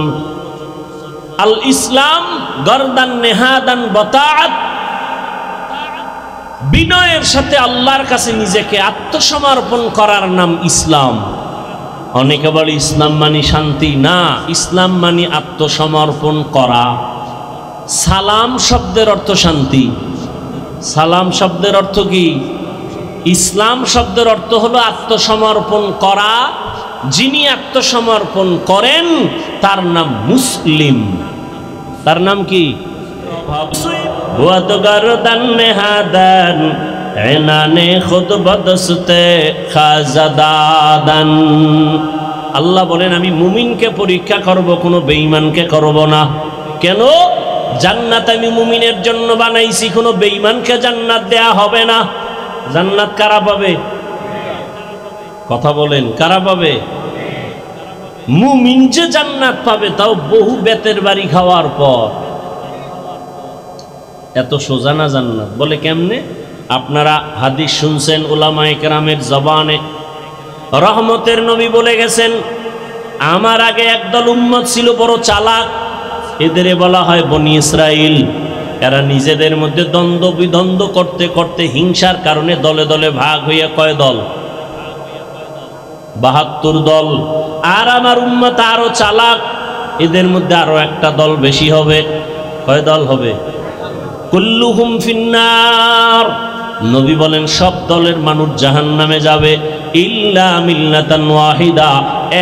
আল ইসলাম গরদান নেহাদান বতাআত, বিনয়ের সাথে আল্লাহর কাছে নিজেকে আত্মসমর্পণ করার নাম ইসলাম। অনেকে বলে ইসলাম মানি শান্তি। না, ইসলাম মানি আত্মসমর্পণ করা। সালাম শব্দের অর্থ শান্তি। সালাম শব্দের অর্থ কি? ইসলাম শব্দের অর্থ হলো আত্মসমর্পণ করা। যিনি আত্মসমর্পণ করেন তার নাম মুসলিম। তার নাম কি? আল্লাহ বলেন আমি মুমিনকে পরীক্ষা করব, কোনো বেঈমানকে করব না। কেন? জান্নাত আমি মুমিনের জন্য বানাইছি, কোনো বেঈমানকে জান্নাত দেয়া হবে না। জান্নাত কারা পাবে? কথা বলেন, কারা পাবে? মুমিন যে জান্নাত পাবে, তাও বহু বেতের বাড়ি খাওয়ার পর। এত সোজা না জান্নাত। বলে কেমনে? আপনারা হাদিস শুনছেন উলামায়ে কেরামের জবানে। রহমতের নবী বলে গেছেন, আমার আগে একদল উম্মত ছিল বড় চালাক, এদের বলা হয় বনি ইসরাইল। এরা নিজেদের মধ্যে দ্বন্দ্ব বিদ্বন্দ্ব করতে করতে হিংসার কারণে দলে দলে ভাগ হইয়া কয় দল? ৭২ দল। আর আমার উম্মত আরো চালাক, এদের মধ্যে আরো একটা দল বেশি হবে। কয় দল হবে? কুল্লুহুম ফিন্নার। নবী বলেন সব দলের মানুষ জাহান্নামে যাবে, ইল্লা মিল্লাতান ওয়াহিদা,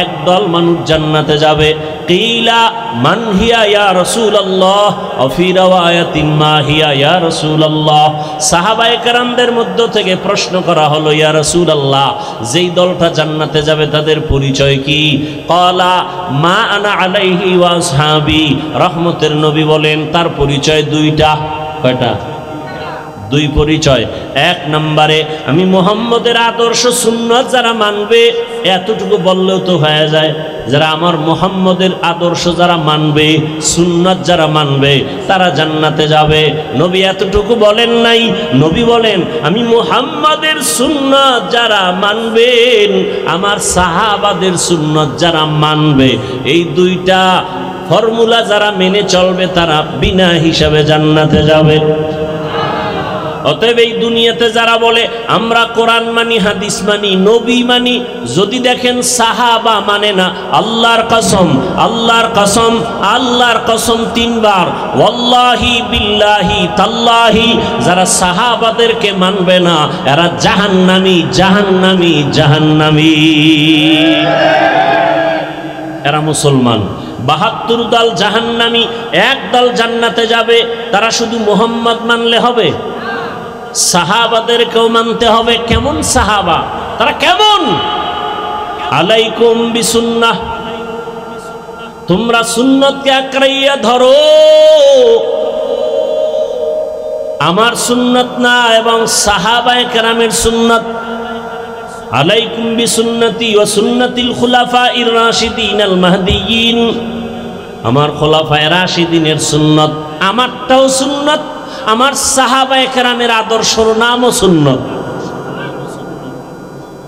এক দল মানুষ জান্নাতে যাবে। কিলা মান হিয়া ইয়া রাসূলুল্লাহ, ওয়া ফি রাওয়ায়াতিন মা হিয়া ইয়া রাসূলুল্লাহ। সাহাবায়ে কেরামদের মধ্য থেকে প্রশ্ন করা হলো, ইয়া রাসূলুল্লাহ, যেই দলটা জান্নাতে যাবে তাদের পরিচয় কি? ক্বালা মা আনা আলাইহি ওয়া আসহাবি। রহমতের নবী বলেন তার পরিচয় দুইটা। কয়টা? দুই পরিচয়। এক নম্বরে আমি মুহাম্মদের আদর্শ সুন্নাত যারা মানবে, এতটুকু বললেও তো হয়ে যায়, যারা আমার মুহাম্মদের আদর্শ যারা মানবে, সুন্নাত যারা মানবে, তারা জান্নাতে যাবে। নবী এতটুকু বলেন নাই, নবী বলেন আমি মুহাম্মদের সুন্নাত যারা মানবেন, আমার সাহাবাদের সুন্নাত যারা মানবে, এই দুইটা ফর্মুলা যারা মেনে চলবে, তারা বিনা হিসাবে জান্নাতে যাবে। অতএব এই দুনিয়াতে যারা বলে আমরা কোরআন মানি, হাদিস মানি, নবী মানি, যদি দেখেন সাহাবা মানে না, আল্লাহর কসম, আল্লাহর কসম, আল্লাহর কসম ৩ বার, ওয়াল্লাহি বিল্লাহি তাল্লাহি, যারা সাহাবাদেরকে মানবে না, এরা জাহান্নামী, জাহান্নামী, জাহান্নামী। এরা মুসলমান। ৭২ দল জাহান্নামী, এক দল জান্নাতে যাবে। তারা শুধু মুহাম্মদ মানলে হবে? সাহাবাদেরকেও মানতে হবে। কেমন সাহাবা? তারা কেমন? আলাইকুম বিসুন্নাহ, তোমরা সুন্নতকে আঁকড়াইয়া ধরো, আমার সুন্নত না এবং সাহাবায়ে কেরামের সুন্নত। আলাইকুম বিসুন্নতি ওয়া সুন্নাতিল খুলাফাইর রাশিদিনাল মাহদিয়িন, আমার খোলাফায়ে রাশিদিনের সুন্নত, আমারটাও সুন্নত, আমার সাহাবায়ে কেরামের আদর্শর নামও সুন্নত।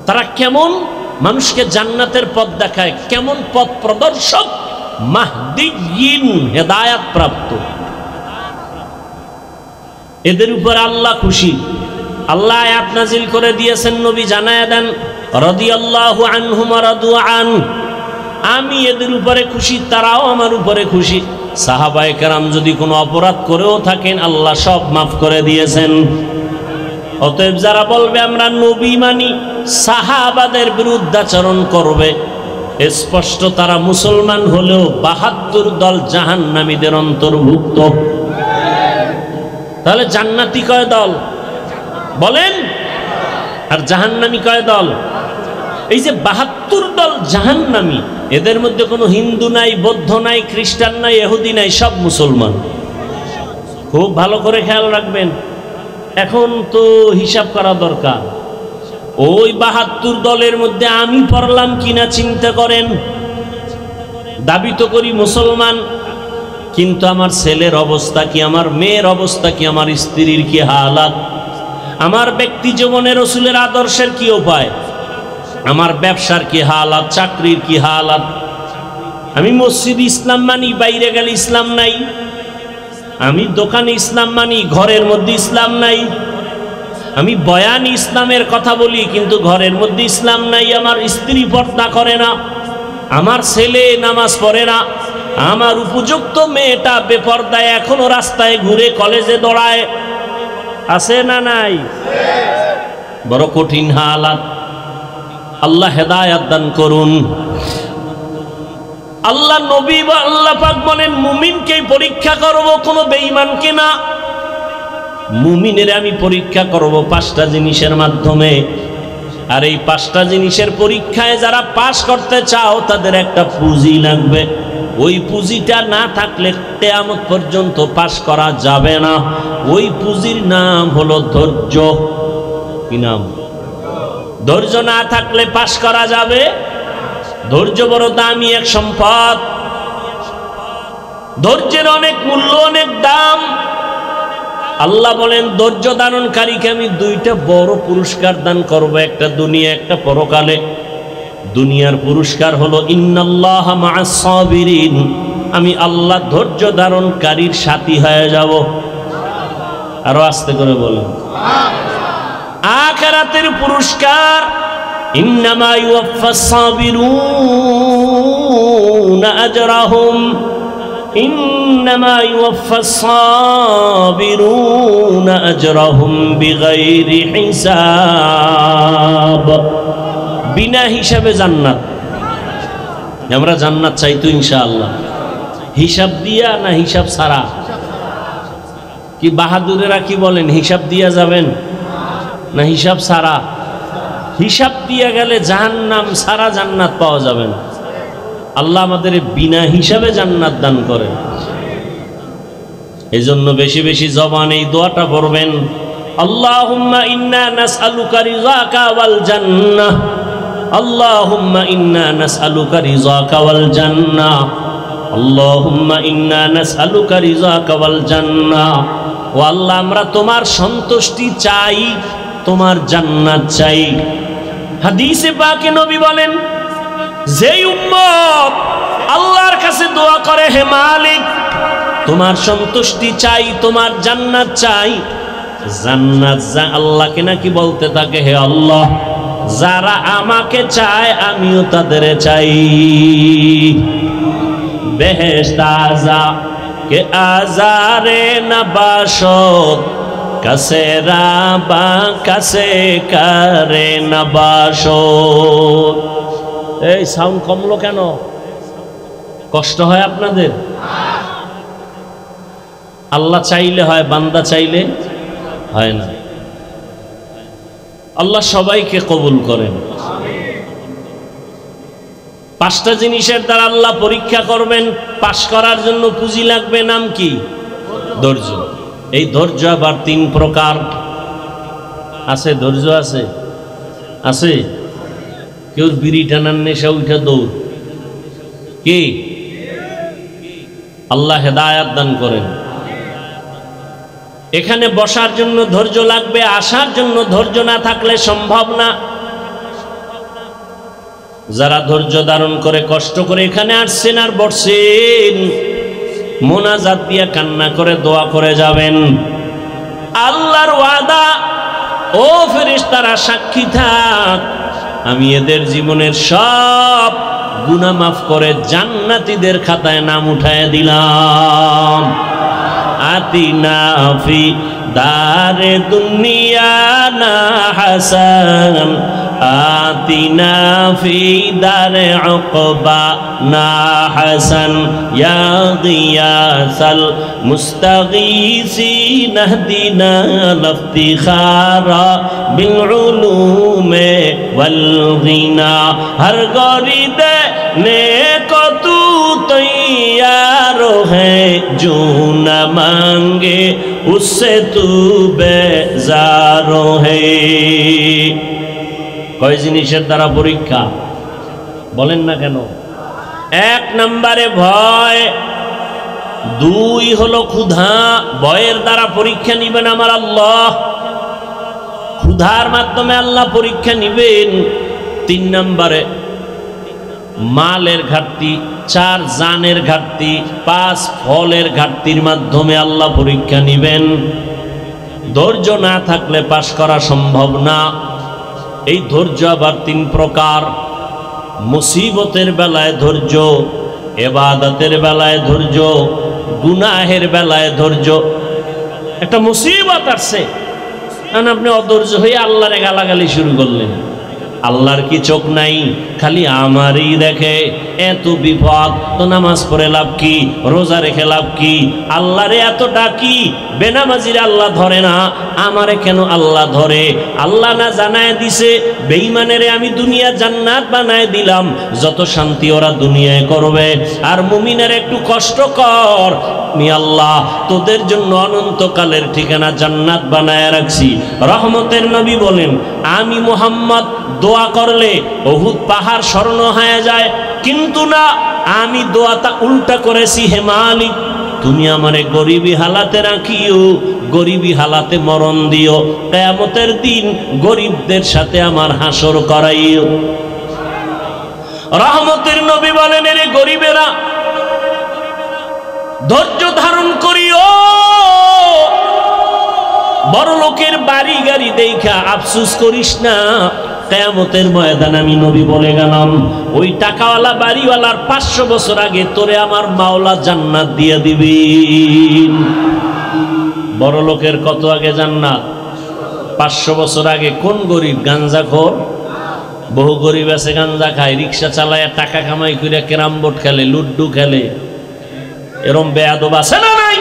তারা কেমন? মানুষকে জান্নাতের পথ দেখায়, কেমন পথ প্রদর্শক? মাহদিয়িন, হেদায়েত প্রাপ্ত। এদের উপর আল্লাহ খুশি। আল্লাহ আয়াত নাজিল করে দিয়েছেন, নবী জানায়া দেন, রাদিয়াল্লাহু আনহুম ওয়া রাদু আন, আমি এদের উপরে খুশি, তারাও আমার উপরে খুশি। সাহাবায়ে কেরাম যদি কোনো অপরাধ করেও থাকেন, আল্লাহ সব মাফ করে দিয়েছেন। অতএব যারা বলবে আমরা নবী মানি, সাহাবাদের বিরুদ্ধাচরণ করবে, স্পষ্ট তারা মুসলমান হলেও ৭২ দল জাহান্নামীদের অন্তর্ভুক্ত। তাহলে জান্নাতি কয় দল বলেন, আর জাহান্নামী কয় দল? এই যে ৭২ দল জাহান্নামী, এদের মধ্যে কোনো হিন্দু নাই, বৌদ্ধ নাই, খ্রিস্টান নাই, ইহুদি নাই, সব মুসলমান। খুব ভালো করে খেয়াল রাখবেন। এখন তো হিসাব করা দরকার, ওই ৭২ দলের মধ্যে আমি পড়লাম কিনা চিন্তা করেন। দাবি তো করি মুসলমান, কিন্তু আমার ছেলের অবস্থা কি, আমার মেয়ের অবস্থা কি, আমার স্ত্রীর কি হালাত, আমার ব্যক্তি জীবনে রাসূলের আদর্শের কি উপায়, আমার ব্যবসার কি হালাত, চাকরির কি হালাত। আমি মসজিদ ইসলাম মানি, বাইরে গেলে ইসলাম নাই। আমি দোকানে ইসলাম মানি, ঘরের মধ্যে ইসলাম নাই। আমি বয়ান ইসলামের কথা বলি, কিন্তু ঘরের মধ্যে ইসলাম নাই। আমার স্ত্রী পর্দা করে না, আমার ছেলে নামাজ পড়ে না, আমার উপযুক্ত মেয়েটা বেপর্দায় এখনো রাস্তায় ঘুরে, কলেজে দৌড়ায়। আছে না নাই? বড় কঠিন হালাত। আল্লাহ হেদায়েত দান করুন। আল্লাহ নবী বা আল্লাহ পাক বলেন মুমিনকে পরীক্ষা করব, কোনো বেঈমানকে না। মুমিনের আমি পরীক্ষা করব 5টা জিনিসের মাধ্যমে। আর এই 5টা জিনিসের পরীক্ষায় যারা পাশ করতে চাও, তাদের একটা পুঁজি লাগবে। ওই পুঁজিটা না থাকলে কিয়ামত পর্যন্ত পাশ করা যাবে না। ওই পুঁজির নাম হলো ধৈর্য। কি নাম? ধৈর্য না থাকলে পাশ করা যাবে। ধৈর্য বড় দামি এক সম্পদ। ধৈর্যের অনেক মূল্য, অনেক দাম। আল্লাহ বলেন ধৈর্য ধারণকারীকে আমি দুইটা বড় পুরস্কার দান করব, একটা দুনিয়া একটা পরকালে। দুনিয়ার পুরস্কার হলো ইন্নাল্লাহা মা'আস সাবিরিন, আমি আল্লাহ ধৈর্য ধারণকারীর সাথী হয়ে যাব। আরো আস্তে করে বলেন। আখিরাতের পুরস্কার ইন্নামা ইউওয়াফাস সাবিরুনা আজরাহুম, ইন্নামা ইউওয়াফাস সাবিরুনা আজরাহুম বিগাইরি হিসাব। বিনা হিসাবে জান্নাত। আমরা জান্নাত চাই তো ইনশাআল্লাহ। হিসাব দিয়া না হিসাব ছাড়া? কি বাহাদুরেরা কি বলেন, হিসাব দিয়া যাবেন না হিসাব ছাড়া? হিসাব দিয়া গেলে জাহান্নাম, সারা জান্নাত পাওয়া যাবে না। আল্লাহ আমাদের বিনা হিসাবে জান্নাত দান করেন। এই জন্য বেশি বেশি জবানে এই দোয়াটা পড়বেন, আল্লাহুম্মা ইন্না নাসআলুকা রিযাকা ওয়াল জান্নাহ, আল্লাহুম্মা ইন্না নাসআলুকা রিযাকা ওয়াল জান্নাহ, আল্লাহুম্মা ইন্না নাসআলুকা রিযাকা ওয়াল জান্নাহ। ও আল্লাহ, আমরা তোমার সন্তুষ্টি চাই, তোমার জান্নাত চাই। হাদিসে পাকে নবী বলেন, যেই উম্মত আল্লাহর কাছে দোয়া করে, হে মালিক তোমার সন্তুষ্টি চাই, তোমার জান্নাত চাই, জান্নাত আল্লাহকে নাকি বলতে থাকে, হে আল্লাহ যারা আমাকে চায় আমিও তাদের চাই। বেহেশত আযা কে আজারে নবাসত, কাছে রাবা কাছে করে নবাসত। এই সাউন্ড কমলো কেন? কষ্ট হয় আপনাদের? আল্লাহ চাইলে হয়, বান্দা চাইলে হয় না। আল্লাহ সবাইকে কবুল করেন। পাঁচটা জিনিসের দ্বারা আল্লাহ পরীক্ষা করবেন, পাশ করার জন্য পুঁজি লাগবে। নাম কি? ধৈর্য। এই ধৈর্য আবার তিন প্রকার আছে। ধৈর্য আছে আছে কেউ বিড়ি টানার নেশা উঠা দৌড়। কি? আল্লাহ হেদায়াত দান করেন। এখানে বসার জন্য ধৈর্য লাগবে, আসার জন্য ধৈর্য না থাকলে সম্ভব না। যারা ধৈর্য ধারণ করে কষ্ট করে এখানে আসছেন আর বসছেন, মোনাজাত দিয়ে কান্না করে দোয়া করে যাবেন। আল্লাহর ওয়াদা, ও ফেরেশতারা সাক্ষী থাক, আমি এদের জীবনের সব গুনাহ মাফ করে জান্নাতীদের খাতায় নাম উঠায় দিলাম। আতিনা ফি দারে দুনিয়া না হাসান, আতিনা ফি দারে উকবা না হাসান, ইয়া গিয়াসাল মুস্তাগীসিন ইহদিনা লিফতিখারা বিল উলুমে ওয়াল গিনা। হর গরিদে নেক তু তৈয়ার है जो न मांगे उससे तू बेजार है। কয় জিনিসের দ্বারা পরীক্ষা বলেন না কেন? এক নম্বরে ভয়, দুই হলো ক্ষুধা। ভয়ের দ্বারা পরীক্ষা নিবেন আমার আল্লাহ, ক্ষুধার মাধ্যমে আল্লাহ পরীক্ষা নিবেন। তিন নম্বরে মালের ঘাটতি, চার জানের ঘাটতি, পাঁচ ফলের ঘাটতির মাধ্যমে আল্লাহ পরীক্ষা নিবেন। ধৈর্য না থাকলে পাশ করা সম্ভব না। এই ধৈর্য আবার তিন প্রকার। মুসিবতের বেলায় ধৈর্য, ইবাদতের বেলায় ধৈর্য, গুনাহের বেলায় ধৈর্য। একটা মুসিবত আসছে, কারণ আপনি অধৈর্য হয়ে আল্লাহরে গালাগালি শুরু করলেন, আল্লাহর কি চোখ নাই? খালি আমারই দেখে। এত বিপদ তো নামাজ পড়ে লাভ কি, রোজা রেখে লাভ কি? আল্লাহরে এত ডাকি, বেনামাজির আল্লাহ ধরে না, আমারে কেন আল্লাহ ধরে? আল্লাহ না জানায় দিছে বেঈমানেরে আমি দুনিয়া জান্নাত বানায় দিলাম, যত শান্তি ওরা দুনিয়ায় করবে, আর মুমিনের একটু কষ্ট কর, আমি আল্লাহ তোদের জন্য অনন্তকালের ঠিকানা জান্নাত বানায় রাখছি। রহমতের নবী বলেন, আমি মুহাম্মদ দোয়া করলে উহুদ পাহাড় স্বর্ণ হয়ে যায়, কিন্তু না, আমি দোয়াটা উল্টা করেছি, হে মালিক তুমি আমারে গরিবী হালাতে রাখিও, গরিবী হালাতে মরণ দিও, কিয়ামতের দিন গরিবদের সাথে আমার হাসর করাইও। রহমতের নবী বলেন, এরে গরিবেরা ধৈর্য ধারণ করিও, বড় লোকের বাড়ি গাড়ি দেখা আফসোস করিস না, কিয়ামতের ময়দান আমি নবী বলে গেলাম, ওই টাকাওয়ালা বাড়িওয়ালার 500 বছর আগে তোরে আমার মাওলা জান্নাত দিয়ে দিবেন। বড় লোকের কত আগে জান্নাত? 500 বছর আগে। কোন গরিব? গাঞ্জাখোর। বহু গরিব আছে গাঞ্জা খায়, রিক্সা চালায়, টাকা কামাই করে ক্যারাম বোর্ড খেলে, লুড্ডু খেলে, এরম বেয়াদব আছে না নাই?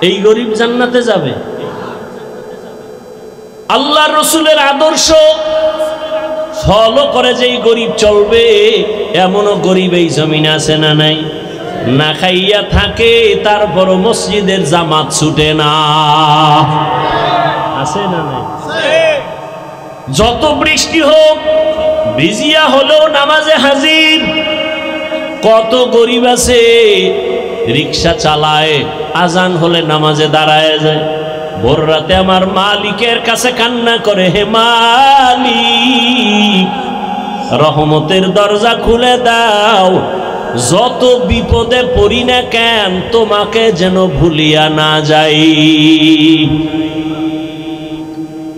এই গরিব জান্নাতে যাবে? আল্লাহর রাসূলের আদর্শ ফলো করে যেই গরিব চলবে, এমনও গরিব এই জমিনে আছে না নাই? না খাইয়া থাকে, তারপরও মসজিদের জামাত ছুটে না, আছে না নাই? যত বৃষ্টি হোক ভিজিয়া হলেও নামাজে হাজির। কত গরিব আছে রিক্সা চালায়, আজান হলে নামাজে দাঁড়ায় যায়, ভোর রাতে আমার মালিকের কাছে কান্না করে, হে মালিক রহমতের দরজা খুলে দাও, যত বিপদে পড়ি না কেন তোমাকে যেন ভুলিয়া না যাই,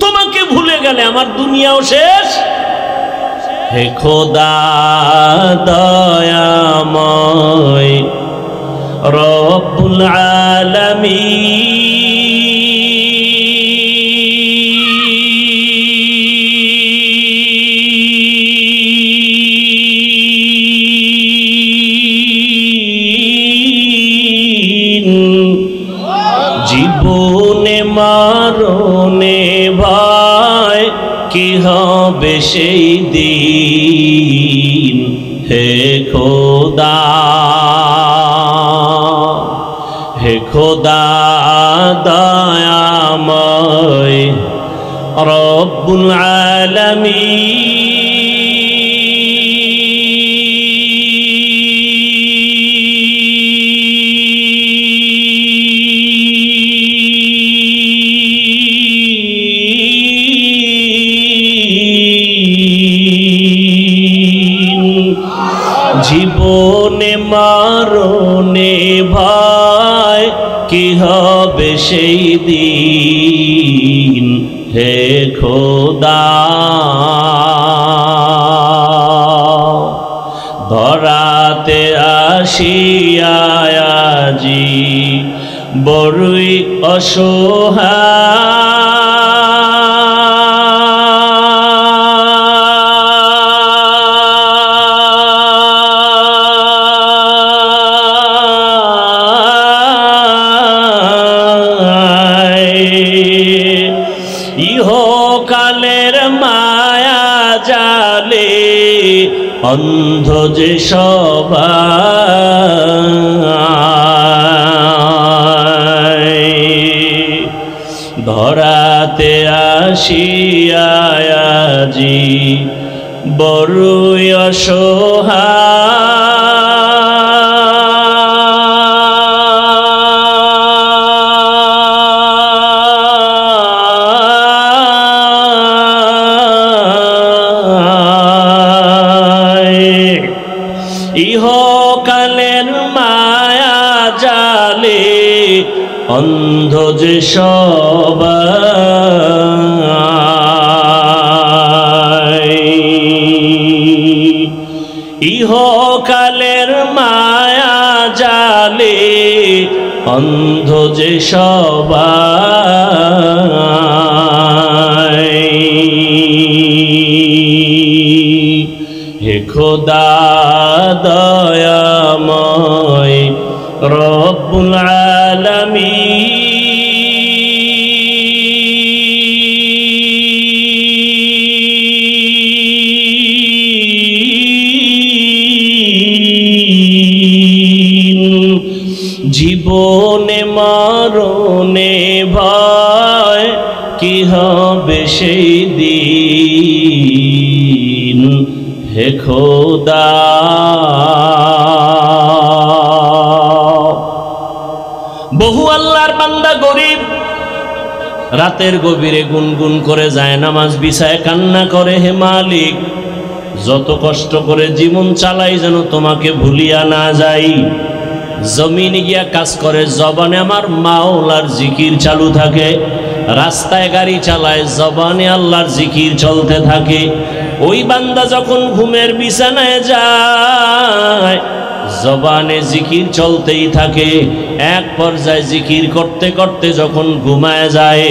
তোমাকে ভুলে গেলে আমার দুনিয়াও শেষ। হে খোদা দয়াময় রব্বুল আলামিন, জীবনে মরণে ভাই কি হবে সেই দিন, হে খোদা, হে খোদা দয়াময় রব্বুল আলামিন, জীবনে মরণে ভাই কি হবে সেই দিন, হে খোদা ধরাতে আসিয়া আজি বড়ই অসহায়, ইহকালের মায়া জালে অন্ধ যে সবাই, ধরাতে আসিয়া আজি বড়ই অসহায়, ইহকালের মায়া জালে অন্ধ যে সবাই, ইহকালের মায়া জালে অন্ধ যে সবাই, হে খোদা দয়াময় রব্বুল আলামিন জীবনে মরণে ভয় কি হবে সেই দিন হে খোদা বহু আল্লাহর বান্দা গরিব রাতের গভীরে গুনগুন করে যায় নামাজ বিছায় কান্না করে হে মালিক যত কষ্ট করে জীবন চালাই যেন তোমাকে ভুলিয়া না যাই জমিনে গিয়া কাজ করে জবানে আমার মাওলার জিকির চালু থাকে রাস্তায় গাড়ি চালায় জবানে আল্লাহর জিকির চলতে থাকে ওই বান্দা যখন ঘুমের বিছানায় যায় জবানে জিকির চলতেই থাকে এক পর্যায়ে জিকির করতে করতে যখন ঘুমায় যায়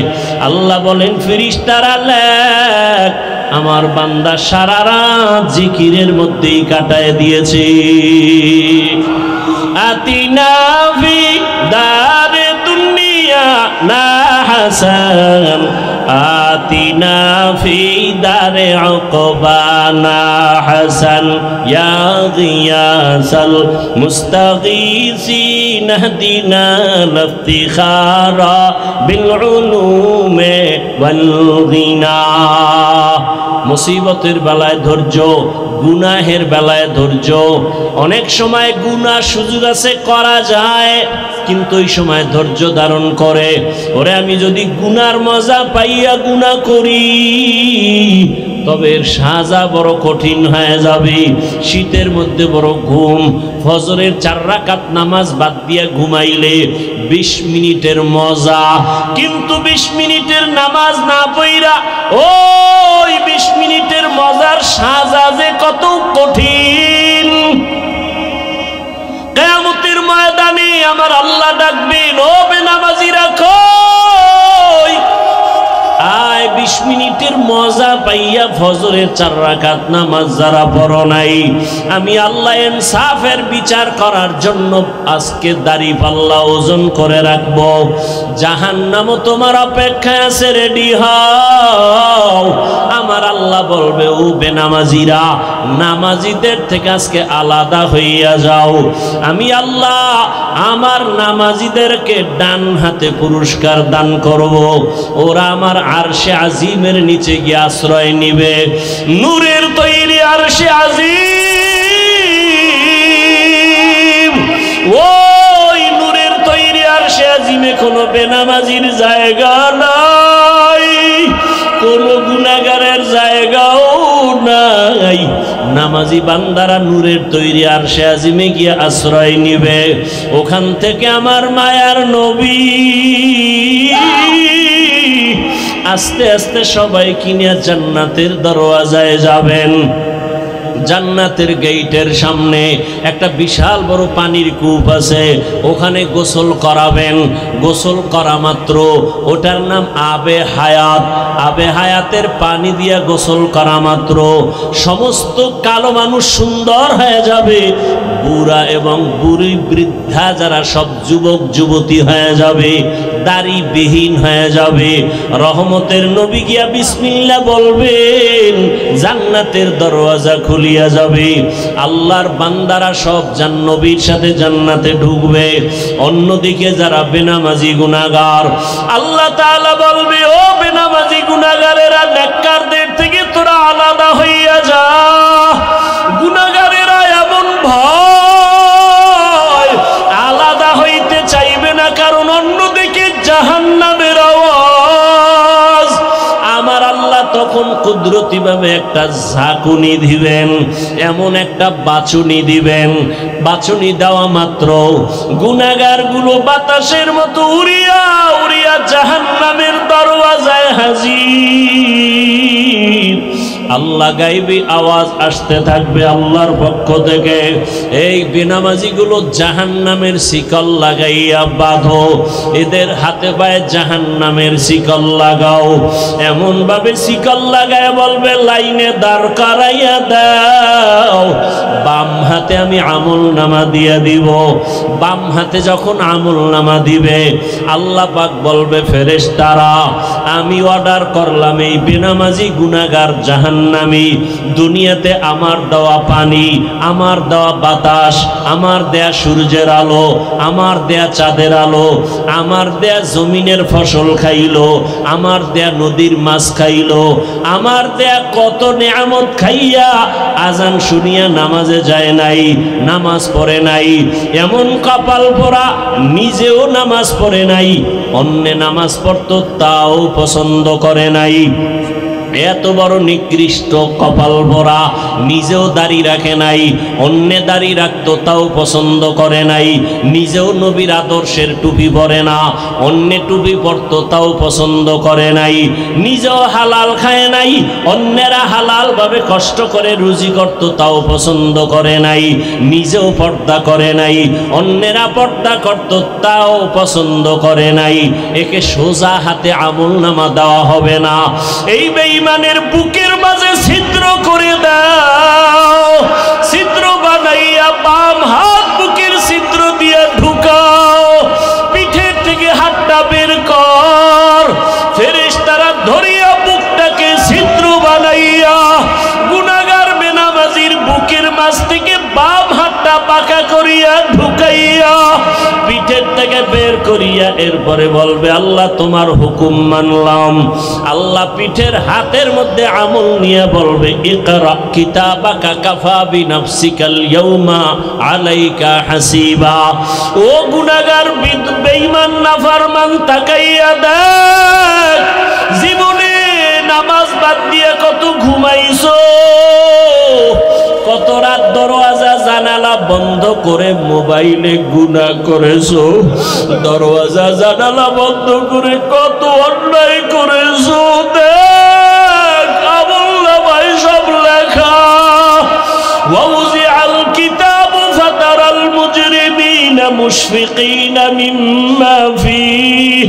আল্লাহ বলেন ফেরেশতারা লেখ আমার বান্দা সারা রাত জিকিরের মধ্যেই কাটায় দিয়েছে আতিনা ফি দারে দুনিয়া না হাসান আতিনা ফি দারে উকবানা হাসান ইয়া গিয়াসাল মুস্তাগীসিন হদিনা লফতিখারা বিল উলুমে ওয়াল গিনা মুসিবতের বেলায় ধৈর্য গুনাহের বেলায় ধৈর্য অনেক সময় গুনাহ সুযোগ আছে করা যায় কিন্তু ওই সময় ধৈর্য ধারণ করে ওরে আমি যদি গুনার মজা পাইয়া গুনাহ করি তবে এর সাজা বড় কঠিন হয়ে যাবে শীতের মধ্যে বড় ঘুম ফজরের 4 রাকাত নামাজ বাদ দিয়া ঘুমাইলে 20 মিনিটের মজা কিন্তু 20 মিনিটের নামাজ না পড়া ওই 20 মিনিটের মজার সাজা যে কত কঠিন কিয়ামতের ময়দানে আমার আল্লাহ ডাকবেন ও বেনামাজিরা কই আয় 20 মিনিটের মজা পাইয়া ফজরের 4 রাকাত নামাজ যারা পড়ো নাই আমি আল্লাহ ইনসাফের বিচার করার জন্য আজকে দাড়ি পাল্লা ওজন করে রাখবো জাহান্নামও তোমার অপেক্ষায় আছে রেডি হও আমার আল্লাহ বলবে ও বেনামাজিরা নামাজিদের থেকে আজকে আলাদা হইয়া যাও আমি আল্লাহ আমার নামাজিদেরকে ডান হাতে পুরস্কার দান করব ওরা আমার আরশে আজিমের নিচে গিয়ে আশ্রয় নিবে নূরের তৈরি আরশে আজিম ওই নূরের তৈরি আরশে আজিমে কোনো বেনামাজির জায়গা নাই কোনো গুনাহগারের জায়গাও নাই নামাজি বান্দারা নূরের তৈরি আরশে আজিমে গিয়ে আশ্রয় নিবে ওখান থেকে আমার মায়ার নবী আস্তে আস্তে সবাই কিনে জান্নাতের দরওয়াজায় যাবেন জান্নাতের গেটের সামনে একটা বিশাল বড় পানির কূপ আছে ওখানে গোসল করাবেন গোসল করা মাত্র ওটার নাম আবে হায়াত আবে হায়াতের পানি দিয়া গোসল করা মাত্র সমস্ত কালো মানুষ সুন্দর হয়ে যাবে বুড়া এবং বুড়ি বৃদ্ধা যারা সব যুবক যুবতী হয়ে যাবে দাড়ি বিহীন হয়ে যাবে রহমতের নবী গিয়া বিসমিল্লাহ বলবেন জান্নাতের দরওয়াজা খুলিয়া যাবে আল্লাহর বান্দারা সব নবীর সাথে জান্নাতে ঢুকবে অন্যদিকে যারা বেনামাজি গুনাহগার আল্লাহ তাআলা বলবে ও বেনামাজি গুনাহগারেরা নেককারদের থেকে তোরা আলাদা হইয়া যা গুনাহগারেরা এমন ভয় আলাদা হইতে চাইবে না কারণ অন্যদিকে জাহান্নামের আওয়াজ আমার আল্লাহ তখন কুদরতি ভাবে একটা ঝাঁকুনি দিবেন এমন একটা বাছুনি দিবেন বাছুনি দেওয়া মাত্র গুনাহগার গুলো বাতাসের মতো উড়িয়া উড়িয়া জাহান্নামের দরওয়াজায় হাজির আল্লাহ গাইবি আওয়াজ আসতে থাকবে আল্লাহর পক্ষ থেকে, এই বেনামাজিগুলো জাহান্নামের শিকল লাগাইয়া বাঁধো, এদের হাতে পায়ে জাহান্নামের শিকল লাগাও। এমন ভাবে শিকল লাগায় বলবে লাইনে দাঁড় করাইয়া দাও, বাম হাতে আমি আমল নামা দিয়ে দিব। বাম হাতে যখন আমল নামা দিবে আল্লাহ পাক বলবে ফেরেশতারা আমি অর্ডার করলাম এই বেনামাজি গুনাহগার জাহান্নামী দুনিয়াতে আমার দেওয়া পানি, আমার দেওয়া বাতাস, আমার দেয়া সূর্যের আলো, আমার দেয়া চাঁদের আলো, আমার দেয়া জমিনের ফসল খাইলো, আমার দেয়া নদীর মাছ খাইলো, আমার দেয়া কত নেয়ামত খাইয়া আজান শুনিয়া নামাজে যায় নাই, নামাজ পড়ে নাই, এমন কপাল পোড়া নিজেও নামাজ পড়ে নাই, অন্যে নামাজ পড়তো তাও পছন্দ করে নাই। এত বড় নিকৃষ্ট কপাল ভরা, নিজেও দাড়ি রাখে নাই, অন্যে দাড়ি রাখতো তাও পছন্দ করে নাই, নিজেও নবীর আদর্শের টুপি পরে না, অন্যে টুপি পরতো তাও পছন্দ করে নাই, নিজেও হালাল খায় নাই, অন্যেরা হালাল ভাবে কষ্ট করে রুজি করতো তাও পছন্দ করে নাই, নিজেও পর্দা করে নাই, অন্যেরা পর্দা করতো তাও পছন্দ করে নাই। একে সোজা হাতে আমলনামা দেওয়া হবে না। এই বেঈমানের বুকের মাঝে ছিদ্র করে দাও, ছিদ্র বানাইয়া বাম হাত বুকের ছিদ্র দিয়ে ঢুকাও, পিঠের থেকে হাতটা বের কর, ফেরেশতারা ধরিয়া বুকটাকে ছিদ্র বানাইয়া গুনাহগার বেনামাজির বুকের মাঝ থেকে বাম হাতটা পাকা করিয়া ঢুকাইয়া পিঠের থেকে বের করিয়া এরপরে বলবে আল্লাহ তোমার হুকুম মানলাম। আল্লাহ পিঠের হাতের মধ্যে আমল নিয়ে বলবে ইকরা কিতাবাকা কাফা বিনাফসিকাল ইয়াউমা আলাইকা হাসিবা। ও গুনাহগার বেঈমান নাফরমান তাকাইয়া দেখ, জীবনে নামাজ বাদ দিয়ে কত ঘুমাইছো, কত রাত দরওয়াজা জানালা বন্ধ করে মোবাইলে গুনাহ করেছো, দরওয়াজা জানালা বন্ধ করে কত অন্যায় করেছো। দেখ আমলনামায় সব লেখা। ওয়াউজিআল কিতাবু ফাতারাল মুজরিমিনা মুশফিকিনা মিম্মা ফীহি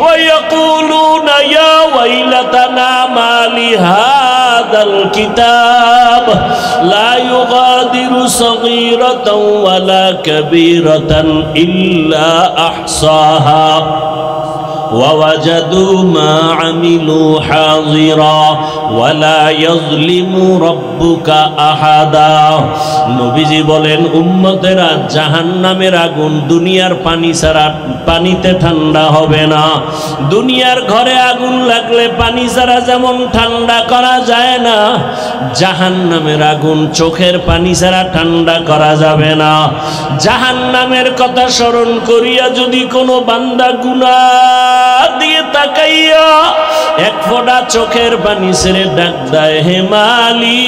ওয়া ইয়াকুলুনা ইয়া ওয়াইলাতানা মা লিহাযাল কিতাব লা ইউগাদিরু সগীরাতাও ওয়ালা কাবীরাতান ইল্লা আহসাহা ووجدوا ما عملوا حاضرا ولا يظلم ربك أحدا। নবীজি বলেন উম্মতেরা জাহান্নামের আগুন দুনিয়ার পানি ছাড়া পানিতে ঠান্ডা হবে না। দুনিয়ার ঘরে আগুন লাগলে পানি ছাড়া যেমন ঠান্ডা করা যায় না, জাহান্নামের আগুন চোখের পানি ছাড়া ঠান্ডা করা যাবে না। জাহান্নামের কথা স্মরণ করিয়া যদি কোনো বান্দা গুনাহ দিয়ে তাকাইয়া এক ফোঁটা চোখের পানি ছেড়ে ডাক দেয় হে মালিক,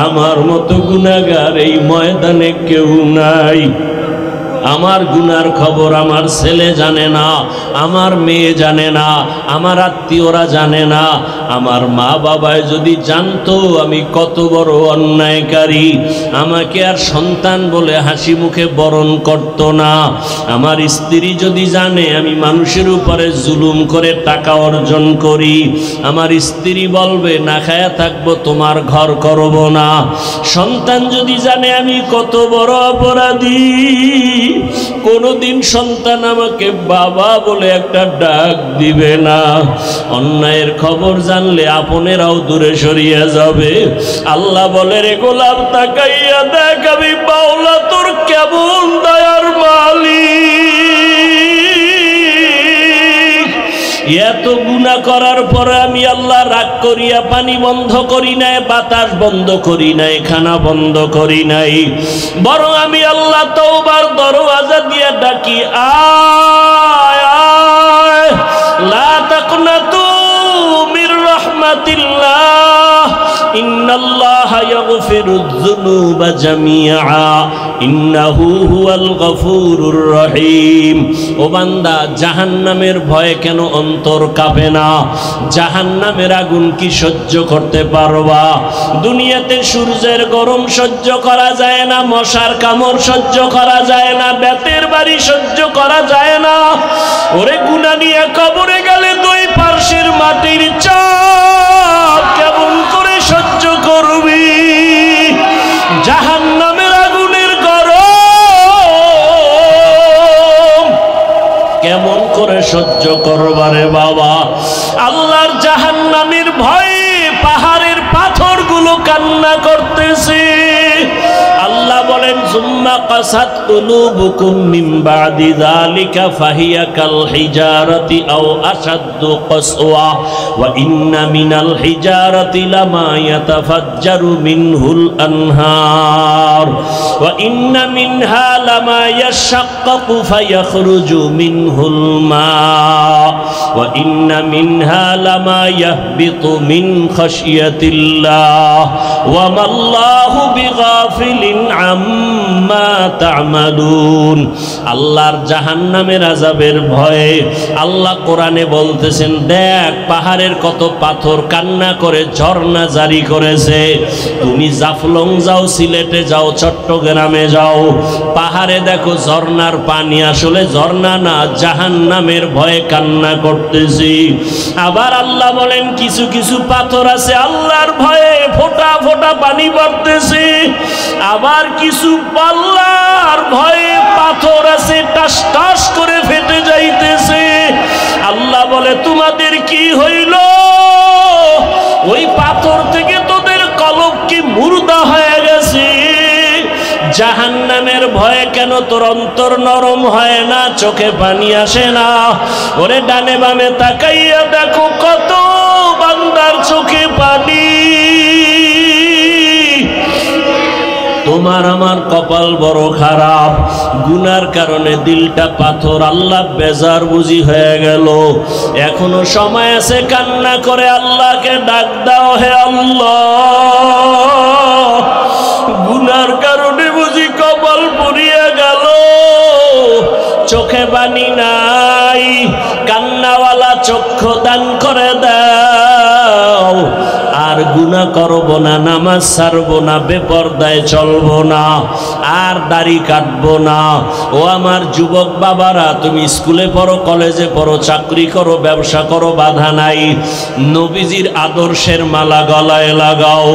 আমার মতো গুনাহগার এই ময়দানে কেউ নাই। আমার গুনার খবর আমার ছেলে জানে না, আমার মেয়ে জানে না, আমার আত্মীয়রা জানে না। আমার মা বাবায় যদি জানতো আমি কত বড় অন্যায়কারী, আমাকে আর সন্তান বলে হাসি মুখে বরণ করতো না। আমার স্ত্রী যদি জানে আমি মানুষের উপরে জুলুম করে টাকা অর্জন করি, আমার স্ত্রী বলবে না খায়া থাকবো, তোমার ঘর করব না। সন্তান যদি জানে আমি কত বড় অপরাধী, কোনদিন সন্তান আমাকে বাবা বলে একটা ডাক দিবে না। অন্যায়ের খবর জানলে আপনেরাও দূরে সরিয়ে যাবে। আল্লাহ বলে রে গোলাম তাকাইয়া দেখ আমি মাওলা তোর কেমন দয়ার মালিক। এত গুনাহ করার পরে আমি আল্লাহ রাগ করিয়া পানি বন্ধ করি নাই, বাতাস বন্ধ করি নাই, খানা বন্ধ করি নাই, বরং আমি আল্লাহ তওবার দরওয়াজা দিয়ে ডাকি আয় আয় লা তাকনাতু মির রাহমাতিল্লাহ ইন্নাল্লাহা ইয়াগফিরুয যুনুবা জামিআ ইন্নাহু হুয়াল গফুরুর রহিম। ও বান্দা, জাহান্নামের ভয়ে কেন অন্তর কাঁপে না? জাহান্নামের আগুন কি সহ্য করতে পারবা? দুনিয়াতে সূর্যের গরম সহ্য করা যায় না, মশার কামড় সহ্য করা যায় না, বেতের বাড়ি সহ্য করা যায় না। ওরে গুনাহ নিয়ে কবরে গেলে দুই পার্শ্বের মাটির চাপ কেমন করে সহ্য করবি? জাহান্নামের আগুনের গরম কেমন করে সহ্য করবারে বাবা? আল্লাহর জাহান্নামের ভয়ে পাহাড়ের পাথরগুলো কান্না করতেছে। আল্লাহ বলেন, সুম্মা কাসাত কুলুবুকুম মিন বাদি যালিকা ফাহিয়া কাল হিজারাতি আও আশাদ্দু কাসওয়া ওয়া ইন্না মিনাল হিজারাতি লামা ইয়াতাফাজ্জারু মিনহুল আনহার ওয়া ইন্না মিনহা লামা ইয়াশাক্কাকু ফায়াখরুজু মিনহুল মা ওয়া ইন্না মিনহা লামা ইয়াহবিতু মিন খাশিয়াতিল্লাহ ওয়া মাল্লাহু বিগাফিলিন আম্মা তা'মালুন। আল্লাহর জাহান্নামের আযাবের ভয়ে আল্লাহ কোরআনে বলতেছেন, দেখ পাহাড়ের কত পাথর কান্না করে ঝর্ণা জারি করেছে। তুমি জাফলং যাও, সিলেটে যাও, চট্টগ্রামে যাও, পাহাড়ে দেখো ঝর্ণার পানি আসলে ঝর্ণা না, জাহান্নামের ভয়ে কান্না করতেছি। আবার আল্লাহ বলেন, কিছু কিছু পাথর আছে আল্লাহর ভয়ে ফোঁটা ফোঁটা পানি পড়তেছে। আবার কিছু আল্লাহর ভয়ে পাথর আছে টাস টাস করে ফেটে যাইতেছে। আল্লাহ বলে, তোমাদের কি হইল? ওই পাথর থেকে তোদের কলব কি মুর্দা হয়ে গেছে? জাহান্নামের ভয়ে কেন তোর অন্তর নরম হয় না, চোখে পানি আসে না? ওরে ডানে বামে তাকাইয়া দেখো কত বান্দার চোখে পানি। তোমার আমার কপাল বড় খারাপ, গুনার কারণে দিলটা পাথর। আল্লাহ বেজার বুঝি হয়ে গেল। এখনো সময় আছে, কান্না করে আল্লাহকে ডাক দাও, হে আল্লাহ, গুনার কারণে বুঝি কপাল পুড়িয়ে গেল, চোখে পানি নাই, কান্নাওয়ালা চক্ষু দান করে দাও। আর গুনাহ করব না, নামাজ ছাড়বো না, বেপরদায় চলবো না, আর দাড়ি কাটবো না। ও আমার যুবক বাবারা, তুমি স্কুলে পড়ো, কলেজে পড়ো, চাকরি করো, ব্যবসা করো, বাধা নাই। নবীজির আদর্শের মালা গলায় লাগাও।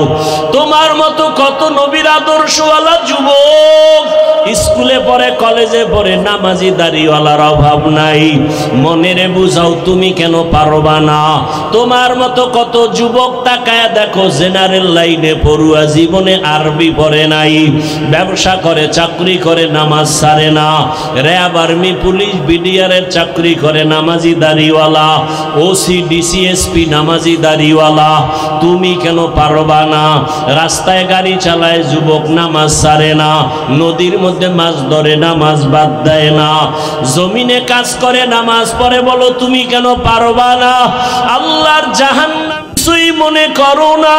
তোমার মতো কত নবীর আদর্শওয়ালা যুবক স্কুলে পড়ে, কলেজে পড়ে, নামাজি দাড়িওয়ালার অভাব নাই। মনেরে বুঝাও, তুমি কেন পারবা না? তোমার মতো কত যুবক তাকায় দেখো, জেনারেল লাইনে পড়ুয়া, জীবনে আরবি পড়ে নাই, ব্যবসা করে, চাকরি করে, নামাজ ছাড়ে না, র্যাব, আর্মি, পুলিশ, বিডিআরের চাকরি করে, নামাজি দাড়িওয়ালা, ওসি, ডিসিএসপি, নামাজি দাড়িওয়ালা। তুমি কেন পারবা না? রাস্তায় গাড়ি চালায় যুবক, নামাজ ছাড়ে না, নদীর মধ্যে মাছ ধরে, নামাজ বাদ দেয় না, জমিনে কাজ করে, নামাজ পড়ে। বলো তুমি কেন পারবা না? আল্লাহর জাহান্নাম কিছুই মনে করো না।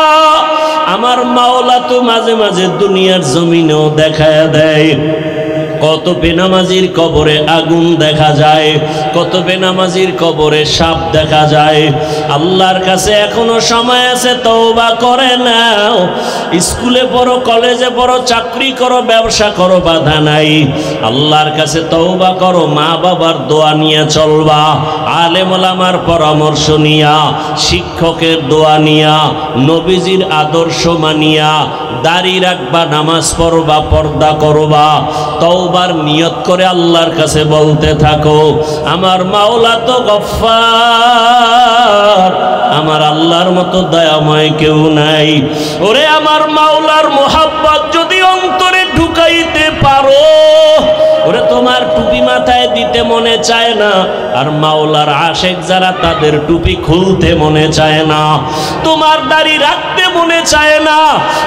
আমার মাওলা তো মাঝে মাঝে দুনিয়ার জমিনেও দেখায় দেয়। কত বেনামাজির কবরে আগুন দেখা যায়, কত বেনামাজির কবরে সাপ দেখা যায়। আল্লাহর কাছে এখনো সময় আছে, তওবা করে নাও। স্কুলে পড়ো, কলেজে পড়ো, চাকরি করো, ব্যবসা করো, বাধা নাই। আল্লাহর কাছে তওবা করো, মা বাবার দোয়া নিয়ে চলবা, আলেম ওলামার পরামর্শ নিয়া, শিক্ষকের দোয়া নিয়া, নবীজির আদর্শ মানিয়া দাড়ি রাখবা, নামাজ পড়বা, পর্দা করবা, তওবার নিয়ত করে আল্লাহর কাছে বলতে থাকো, আমার মাওলা তো গফফার, আমার আল্লাহর মতো দয়াময় কেউ নাই। ওরে আমার মাওলার মোহাব্বত যদি অন্তরে ঢুকাইতে পারো, ওরে তোমার টুপি মাথায় দিতে মনে চায় না, আর মাওলার আশেক যারা তাদের টুপি খুলতে মনে চায় না, তোমার দাড়ি রাখতে মনে চায় না।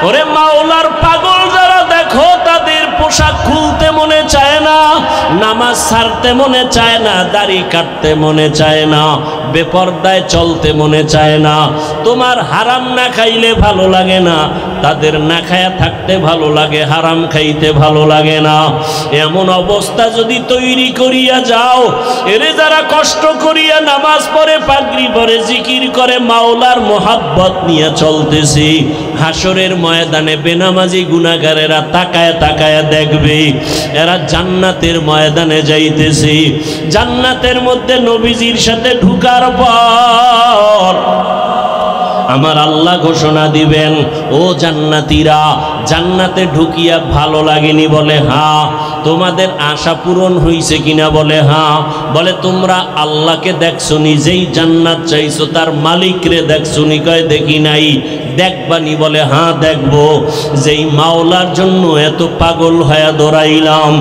ওরে মাওলার পাগল যারা দেখো তাদের পোশাক খুলতে মনে চায় না, নামাজ ছাড়তে মনে চায় না, দাড়ি কাটতে মনে চায় না, বেপরদায় চলতে মনে চায় না। তোমার হারাম না খাইলে ভালো লাগে না, তাদের না খায়া থাকতে ভালো লাগে, হারাম খাইতে ভালো লাগে না। এমন অবস্থা যদি তৈরি করিয়া যাও, এরে যারা কষ্ট করিয়া নামাজ পড়ে, পাগড়ি পরে, জিকির করে, মাওলার মোহাব্বত নিয়ে চলতেছি, হাসরের ময়দানে বেনামাজি গুনাহগারেরা তাকায় তাকায় দেখবে এরা জান্নাতের ময়দানে যাইতেছি। জান্নাতের মধ্যে নবীজির সাথে ঢুকার পর আমার আল্লাহ ঘোষণা দিবেন, ও জান্নাতীরা, জান্নাতে ঢুকিয়া ভালো লাগেনি? বলে হ্যাঁ। তোমাদের আশা পূরণ হইছে কিনা? বলে হ্যাঁ। বলে তোমরা আল্লাহকে দেখছো, নিজেই জান্নাত চাইছো, তার মালিকরে দেখছো নি? কয় দেখি নাই। দেখবানি? বলে হ্যাঁ দেখবো। যেই মাওলার জন্য এত পাগল হয়ে দৌড়াইলাম,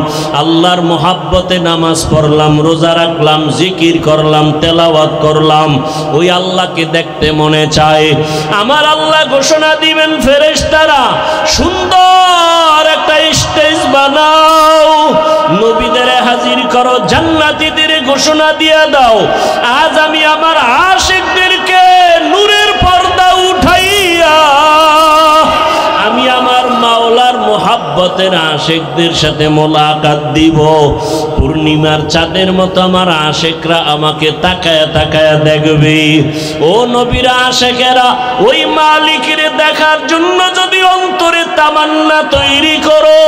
আল্লাহর মোহাব্বতে নামাজ পড়লাম, রোজা রাখলাম, জিকির করলাম, তেলাওয়াত করলাম, ওই আল্লাহকে দেখতে মনে চায়। আমার আল্লাহ ঘোষণা দিবেন, ফেরেশতারা সুন্দর একটা স্টেজ বানাও, নবীদের হাজির করো, জান্নাতীদের ঘোষণা দিয়ে দাও, আজ আমি আমার আশিকদেরকে নূরের পর্দা উঠাইয়া আমি আমার মাওলার মোহাব্বতের আশিকদের সাথে মোলাকাত দিব। পূর্ণিমার চাঁদের মতো আমার আশিকরা আমাকে তাকায়া তাকায়া দেখবে। ও নবীরা, আশিকেরা, ওই মালিকের দেখার জন্য যদি অন্তরে তামান্না তৈরি করো,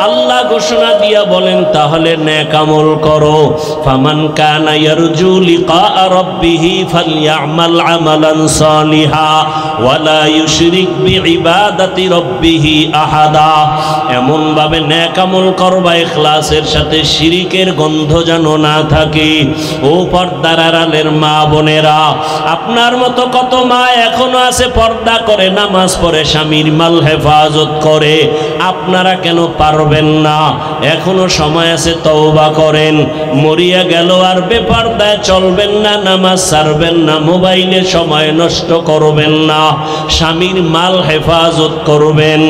আল্লাহ ঘোষণা দিয়া বলেন, তাহলে নেক আমল করো। ফামান কানা ইয়ারজু লিকা রাব্বিহি ফালইআমাল আমালান সালিহা ওয়ালা ইউশরিক বিইবাদাতি রাব্বিহি আহাদা। এমন ভাবে নেক আমল করবা ইখলাসের সাথে, শিরিকের গন্ধ যেন না থাকে। ও পর্দার আড়ালের মা বোনেরা, আপনার মতো কত মা এখনো আছে পর্দা করে, নামাজ পড়ে, স্বামীর মাল হেফাজত করে, আপনারা কেন পারবেন না? এখনো সময় আছে, তওবা করেন। মরিয়া গেল আর বেপরদায় চলবেন না, নামাজ ছাড়বেন না, মোবাইলে সময় নষ্ট করবেন না, স্বামীর মাল হেফাজত করবেন।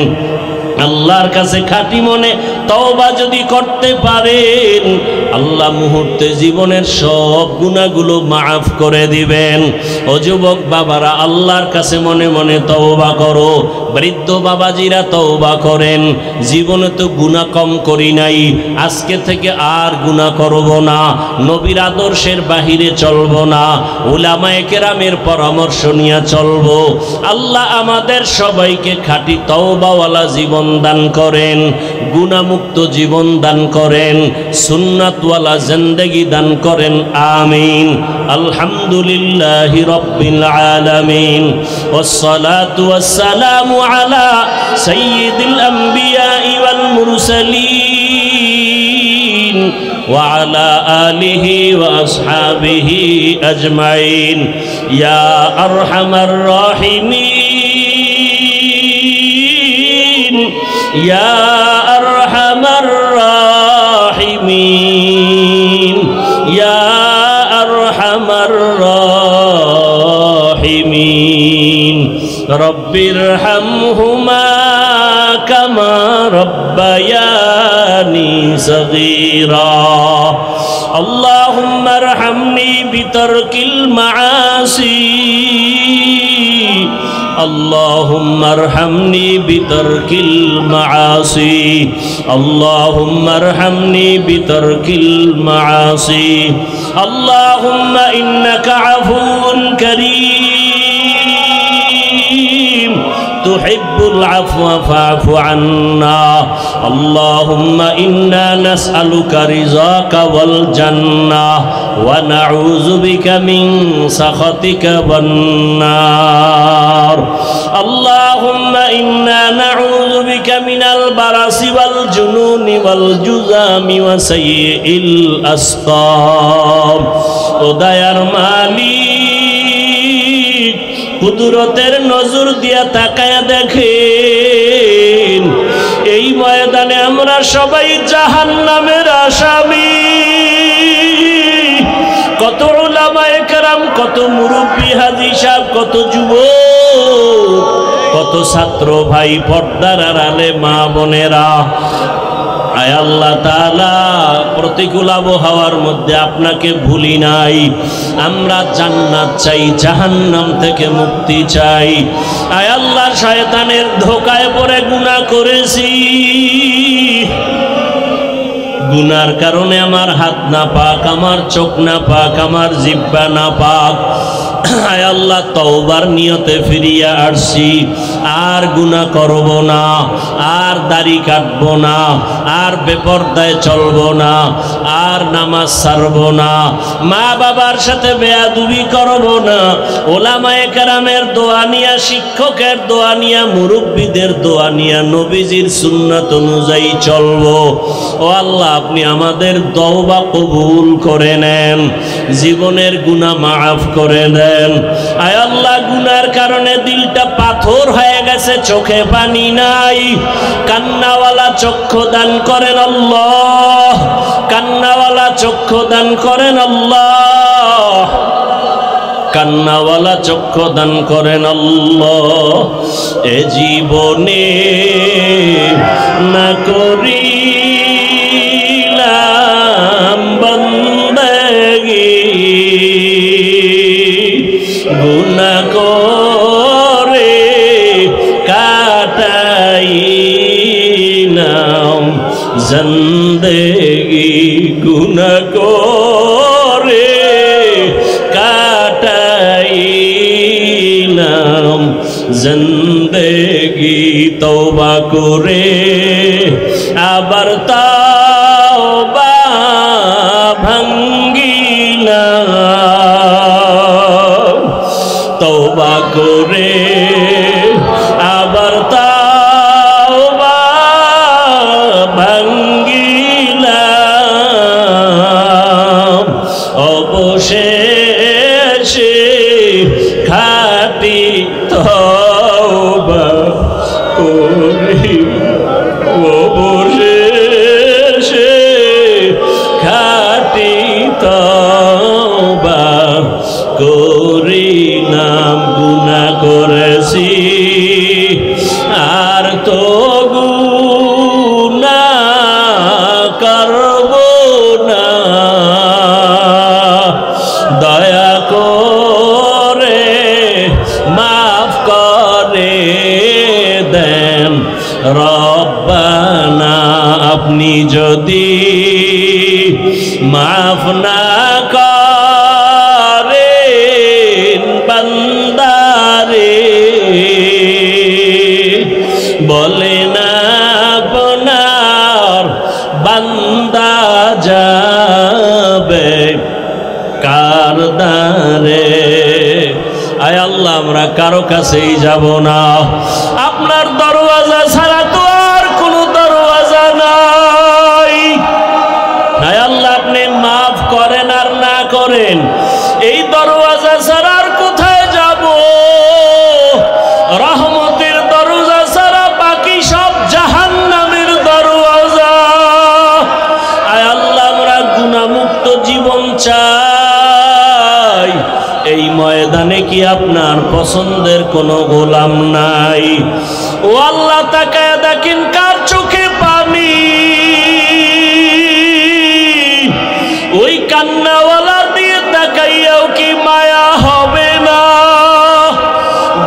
আল্লাহর কাছে খাঁটি মনে তওবা যদি করতে পারেন, আল্লাহ মুহূর্তে জীবনের সব গুনাহগুলো মাফ করে দিবেন। ও যুবক বাবারা, আল্লাহর কাছে মনে মনে তওবা করো। বৃদ্ধ বাবাজিরা তওবা করেন, জীবনে তো গুনাহ কম করি নাই, আজকে থেকে আর গুনাহ করব না, নবীর আদর্শের বাহিরে চলব না, উলামায়ে কেরামের পরামর্শ নিয়ে চলব। আল্লাহ আমাদের সবাইকে খাঁটি তওবাওয়ালা জীবন দান করেন, গুনাহমুক্ত জীবন দান করেন, সুন্নাতওয়ালা জিন্দেগি দান করেন। আমিন। আলহামদুলিল্লাহি রাব্বিল আলামিন, ওয়াসসালাতু ওয়াসসালামু আলা সাইয়্যিদিল আমবিয়াই ওয়াল মুরসালিন ওয়া আলা আলিহি ওয়া আসহাবিহি আজমাইন। ইয়া আরহামার রাহিমিন, ইয়া আরহামার রাহিমিন, ইয়া আরহামার রাহিমিন। রব্বিরহামহুমা কামা রব্বায়ানি সগীরা। আল্লাহুম্মা আরহামনি বিতারকিল মাআসি, আল্লাহুম্মা আরহামনি বিতারকিল মাআসি, আল্লাহুম্মা আরহামনি বিতারকিল মাআসি। আল্লাহুম্মা ইন্নাকা আফুউন কারীম তুহিব্বুল আফওয়া ফা'ফু আন্না। আল্লাহুম্মা ইন্না নাসআলুকা রিযাকা ওয়াল জান্নাহ ওয়া নাউযু বিকা মিন সাখাতিকা ওয়ান নার। আল্লাহুম্মা ইন্না নাউযু বিকা মিনাল বারাসি ওয়াল জুনুনি ওয়াল জুযামি ওয়া সাইয়্যিল আসকাম। ও দয়ার মালিক, কুদরতের নজর দিয়া তাকায়া দেখেন, এই ময়দানে আমরা সবাই জাহান্নামের আসামি। কত উলামায়ে কেরাম, কত মুরব্বী হাজী সাহেব, কত যুবক, কত ছাত্র ভাই, পর্দার আড়ালে মা বোনেরা, আয় আল্লাহ তাআলা প্রতিকূল আবহাওয়ার মধ্যে আপনাকে ভুলি নাই। আমরা জান্নাত চাই, জাহান্নাম থেকে মুক্তি চাই। আয় আল্লাহ শয়তানের ধোঁকায় পড়ে গুনাহ করেছি, গুনার কারণে আমার হাত না পাক, আমার চোখ না পাক, আমার জিহ্বা না পাক। আয় আল্লাহ তওবার নিয়তে ফিরিয়া আসছি, আর গুনাহ করব না, আর দাড়ি কাটব না, আর বেপরদায় চলব না, আর নামাজ ছাড়ব না, মা বাবার সাথে বেয়াদবি করব না, ওলামায়ে কেরামের দোয়া নিয়া, শিক্ষকের দোয়া নিয়া, মুরব্বীদের দোয়া নিয়া নবীজির সুন্নাত অনুযায়ী চলব। ও আল্লাহ, আপনি আমাদের তওবা কবুল করে নেন, জীবনের গুনাহ মাফ করে দেন। আয় আল্লাহ, গুনার কারণে দিলটা পাথর হয়ে গেছে, চোখে পানি নাই, কান্নাওয়ালা চক্ষু দান করেন আল্লাহ, কান্নাওয়ালা চক্ষু দান করেন আল্লাহ, কান্নাওয়ালা চক্ষু দান করেন আল্লাহ। এ জীবনে না করিলাম বন্দেগি, গুনাহ করে কাটাইলাম জিন্দেগি, গুনাহ করে কাটাইলাম জিন্দেগি। তওবা করে আবার তওবা ভাঙ্গিলাম, তওবা করে আবার তওবা ভাঙ্গিলাম, অবশেষে খাঁটি তওবা করি, অবশেষে খাঁটি তওবা করিলাম। গুনাহ করেছি আর তো গুনাহ করব না, দয়া করে মাফ করে দেন রব্বানা। আপনি যদি মাফ না করেন বান্দারে, বলেন আপনার বান্দা যাবে কার দ্বারে। আয় আল্লাহ, আমরা কারো কাছেই যাব না, আপনার দরওয়াজা ছাড়া তো আর কোনো দরওয়াজা নাই। আয় আল্লাহ, আপনি মাফ করেন আর না করেন, এই দরওয়াজা ছাড়া আর কোথায় যাব? রহমতের দরজা ছাড়া বাকি সব জাহান্নামের দরওয়াজা। আয় আল্লাহ, আমরা গুনাহমুক্ত জীবন চাই। এই ময়দানে কি আপনার পছন্দের কোনো গোলাম নাই? ও আল্লাহ, তাকায় দেখেন কার চোখে পানি, ওই কান্নাওয়ালা দিয়ে তাকাইয়াও কি মায়া হবে না?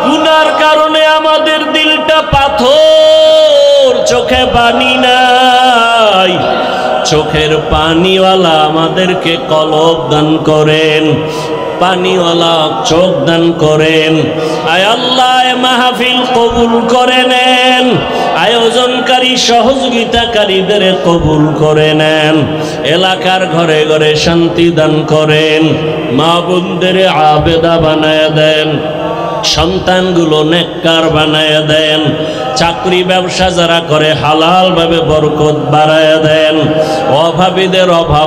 গুনার কারণে আমাদের দিলটা পাথর, চোখে পানি নাই। চোখের পানিওয়ালা আমাদেরকে কলব দান করেন, পানিওয়ালা চোখ দান করেন। আয় আল্লাহ, মাহফিল কবুল করে নেন, আয়োজনকারী সহযোগিতাকারীদের কবুল করে নেন, এলাকার ঘরে ঘরে শান্তি দান করেন, মা বোনদের আবেদা বানায় দেন, সন্তানগুলো নেককার বানায় দেন, চাকরি ব্যবসা যারা করে হালাল ভাবে বরকত বাড়ায় দেন, অভাবীদের অভাব